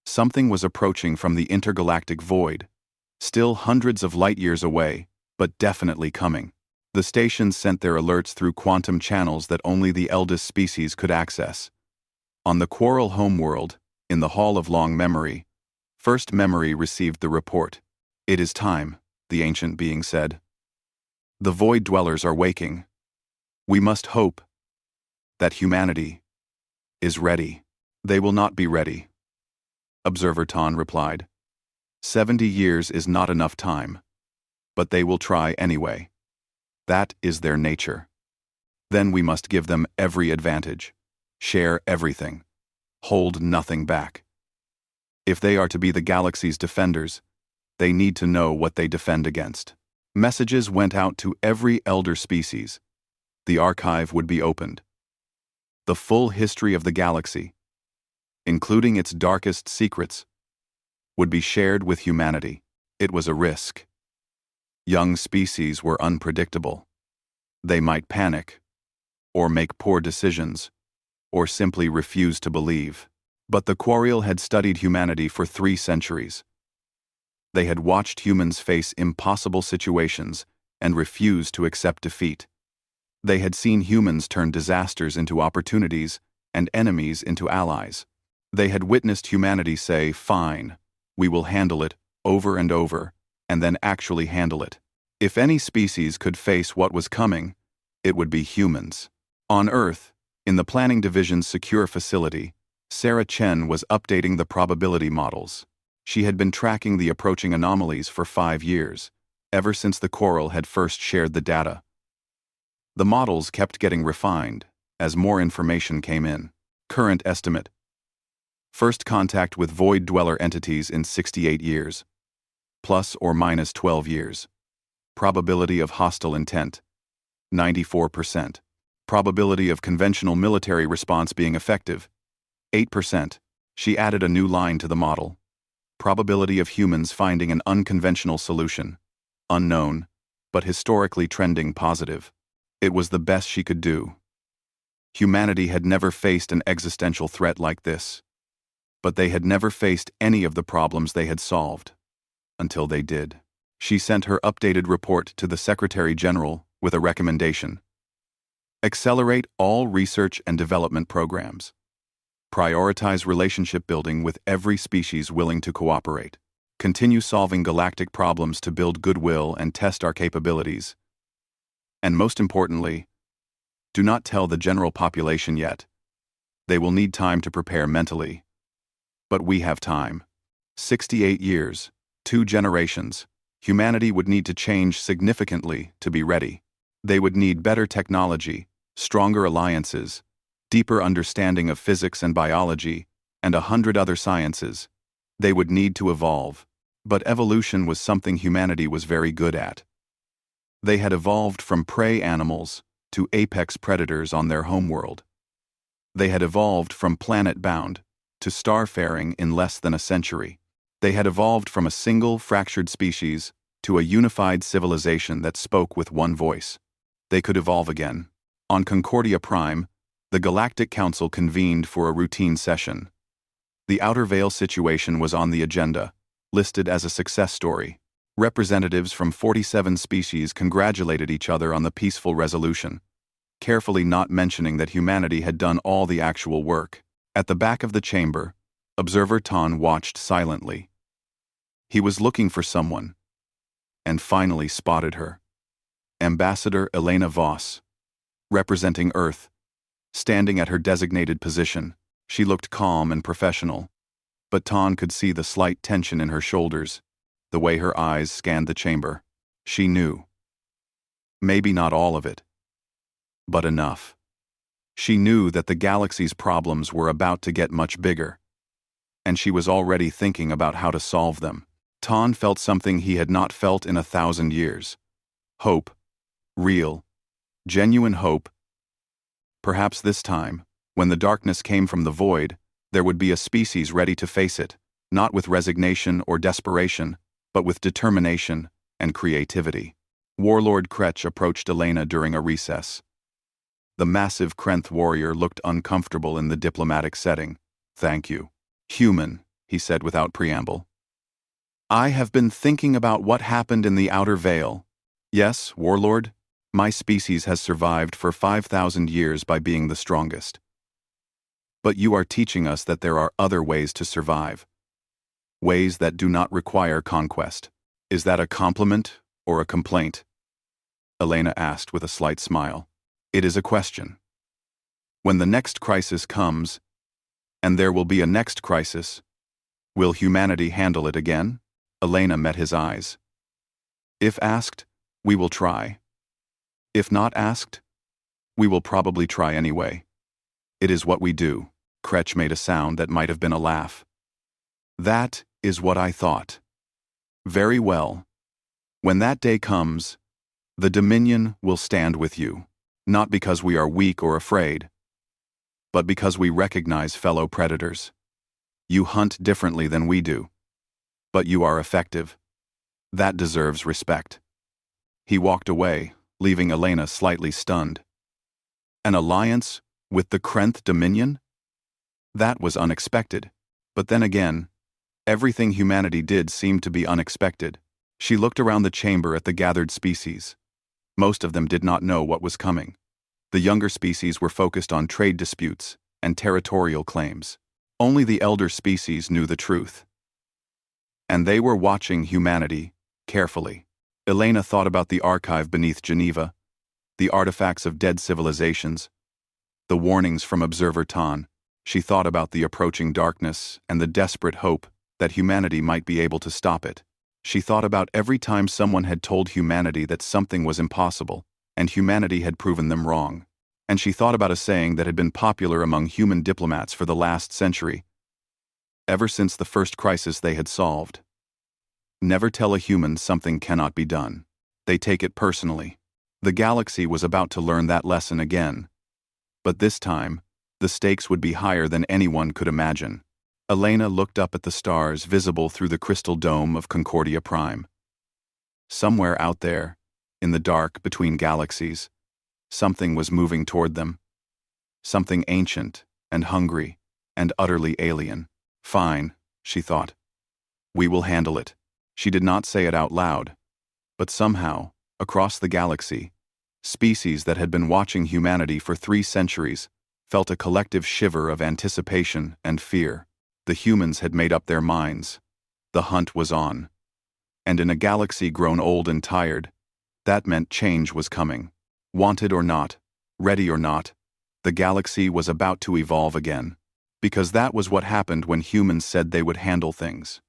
Something was approaching from the intergalactic void, still hundreds of light years away, but definitely coming. The stations sent their alerts through quantum channels that only the eldest species could access. On the Quarrel homeworld, in the Hall of Long Memory, First Memory received the report. It is time, the ancient being said. The void dwellers are waking. We must hope that humanity is ready. They will not be ready. Observer Ton replied. 70 years is not enough time, but they will try anyway. That is their nature. Then we must give them every advantage, share everything, hold nothing back. If they are to be the galaxy's defenders, they need to know what they defend against. Messages went out to every elder species. The archive would be opened. The full history of the galaxy, including its darkest secrets, would be shared with humanity. It was a risk. Young species were unpredictable. They might panic, or make poor decisions, or simply refuse to believe. But the Quarrel had studied humanity for 3 centuries. They had watched humans face impossible situations and refuse to accept defeat. They had seen humans turn disasters into opportunities and enemies into allies. They had witnessed humanity say, "Fine, we will handle it," over and over, and then actually handle it. If any species could face what was coming, it would be humans. On Earth, in the Planning Division's secure facility, Sarah Chen was updating the probability models. She had been tracking the approaching anomalies for 5 years, ever since the Quarrel had first shared the data. The models kept getting refined as more information came in. Current estimate: first contact with void dweller entities in 68 years, plus or minus 12 years. Probability of hostile intent: 94%. Probability of conventional military response being effective: 8%. She added a new line to the model. Probability of humans finding an unconventional solution: unknown, but historically trending positive. It was the best she could do. Humanity had never faced an existential threat like this. But they had never faced any of the problems they had solved. Until they did. She sent her updated report to the Secretary General with a recommendation. Accelerate all research and development programs. Prioritize relationship building with every species willing to cooperate. Continue solving galactic problems to build goodwill and test our capabilities. And most importantly, do not tell the general population yet. They will need time to prepare mentally. But we have time. 68 years, 2 generations. Humanity would need to change significantly to be ready. They would need better technology, stronger alliances, deeper understanding of physics and biology, and 100 other sciences. They would need to evolve. But evolution was something humanity was very good at. They had evolved from prey animals to apex predators on their homeworld. They had evolved from planet-bound to starfaring in less than a century. They had evolved from a single fractured species to a unified civilization that spoke with one voice. They could evolve again. On Concordia Prime, the Galactic Council convened for a routine session. The Outer Veil situation was on the agenda, listed as a success story. Representatives from 47 species congratulated each other on the peaceful resolution, carefully not mentioning that humanity had done all the actual work. At the back of the chamber, Observer Ton watched silently. He was looking for someone, and finally spotted her. Ambassador Elena Voss, representing Earth. Standing at her designated position, she looked calm and professional, but Ton could see the slight tension in her shoulders, the way her eyes scanned the chamber. She knew. Maybe not all of it, but enough. She knew that the galaxy's problems were about to get much bigger, and she was already thinking about how to solve them. Ton felt something he had not felt in 1,000 years. Hope. Real, genuine hope. Perhaps this time, when the darkness came from the void, there would be a species ready to face it, not with resignation or desperation, but with determination and creativity. Warlord Kretch approached Elena during a recess. The massive Krenth warrior looked uncomfortable in the diplomatic setting. "Thank you. Human," he said without preamble. "I have been thinking about what happened in the Outer Veil. Yes, Warlord, my species has survived for 5,000 years by being the strongest. But you are teaching us that there are other ways to survive. Ways that do not require conquest. Is that a compliment or a complaint?" Elena asked with a slight smile. "It is a question. When the next crisis comes, and there will be a next crisis, will humanity handle it again?" Elena met his eyes. "If asked, we will try. If not asked, we will probably try anyway. It is what we do." Kretch made a sound that might have been a laugh. "That is what I thought. Very well. When that day comes, the Dominion will stand with you, not because we are weak or afraid, but because we recognize fellow predators. You hunt differently than we do, but you are effective. That deserves respect." He walked away, leaving Elena slightly stunned. An alliance with the Krenth Dominion? That was unexpected. But then again, everything humanity did seemed to be unexpected. She looked around the chamber at the gathered species. Most of them did not know what was coming. The younger species were focused on trade disputes and territorial claims. Only the elder species knew the truth. And they were watching humanity carefully. Elena thought about the archive beneath Geneva, the artifacts of dead civilizations, the warnings from Observer Ton. She thought about the approaching darkness and the desperate hope that humanity might be able to stop it. She thought about every time someone had told humanity that something was impossible, and humanity had proven them wrong. And she thought about a saying that had been popular among human diplomats for the last century, ever since the first crisis they had solved. Never tell a human something cannot be done. They take it personally. The galaxy was about to learn that lesson again. But this time, the stakes would be higher than anyone could imagine. Elena looked up at the stars visible through the crystal dome of Concordia Prime. Somewhere out there, in the dark between galaxies, something was moving toward them. Something ancient and hungry and utterly alien. "Fine," she thought. "We will handle it." She did not say it out loud, but somehow, across the galaxy, species that had been watching humanity for 3 centuries felt a collective shiver of anticipation and fear. The humans had made up their minds. The hunt was on. And in a galaxy grown old and tired, that meant change was coming. Wanted or not, ready or not, the galaxy was about to evolve again. Because that was what happened when humans said they would handle things.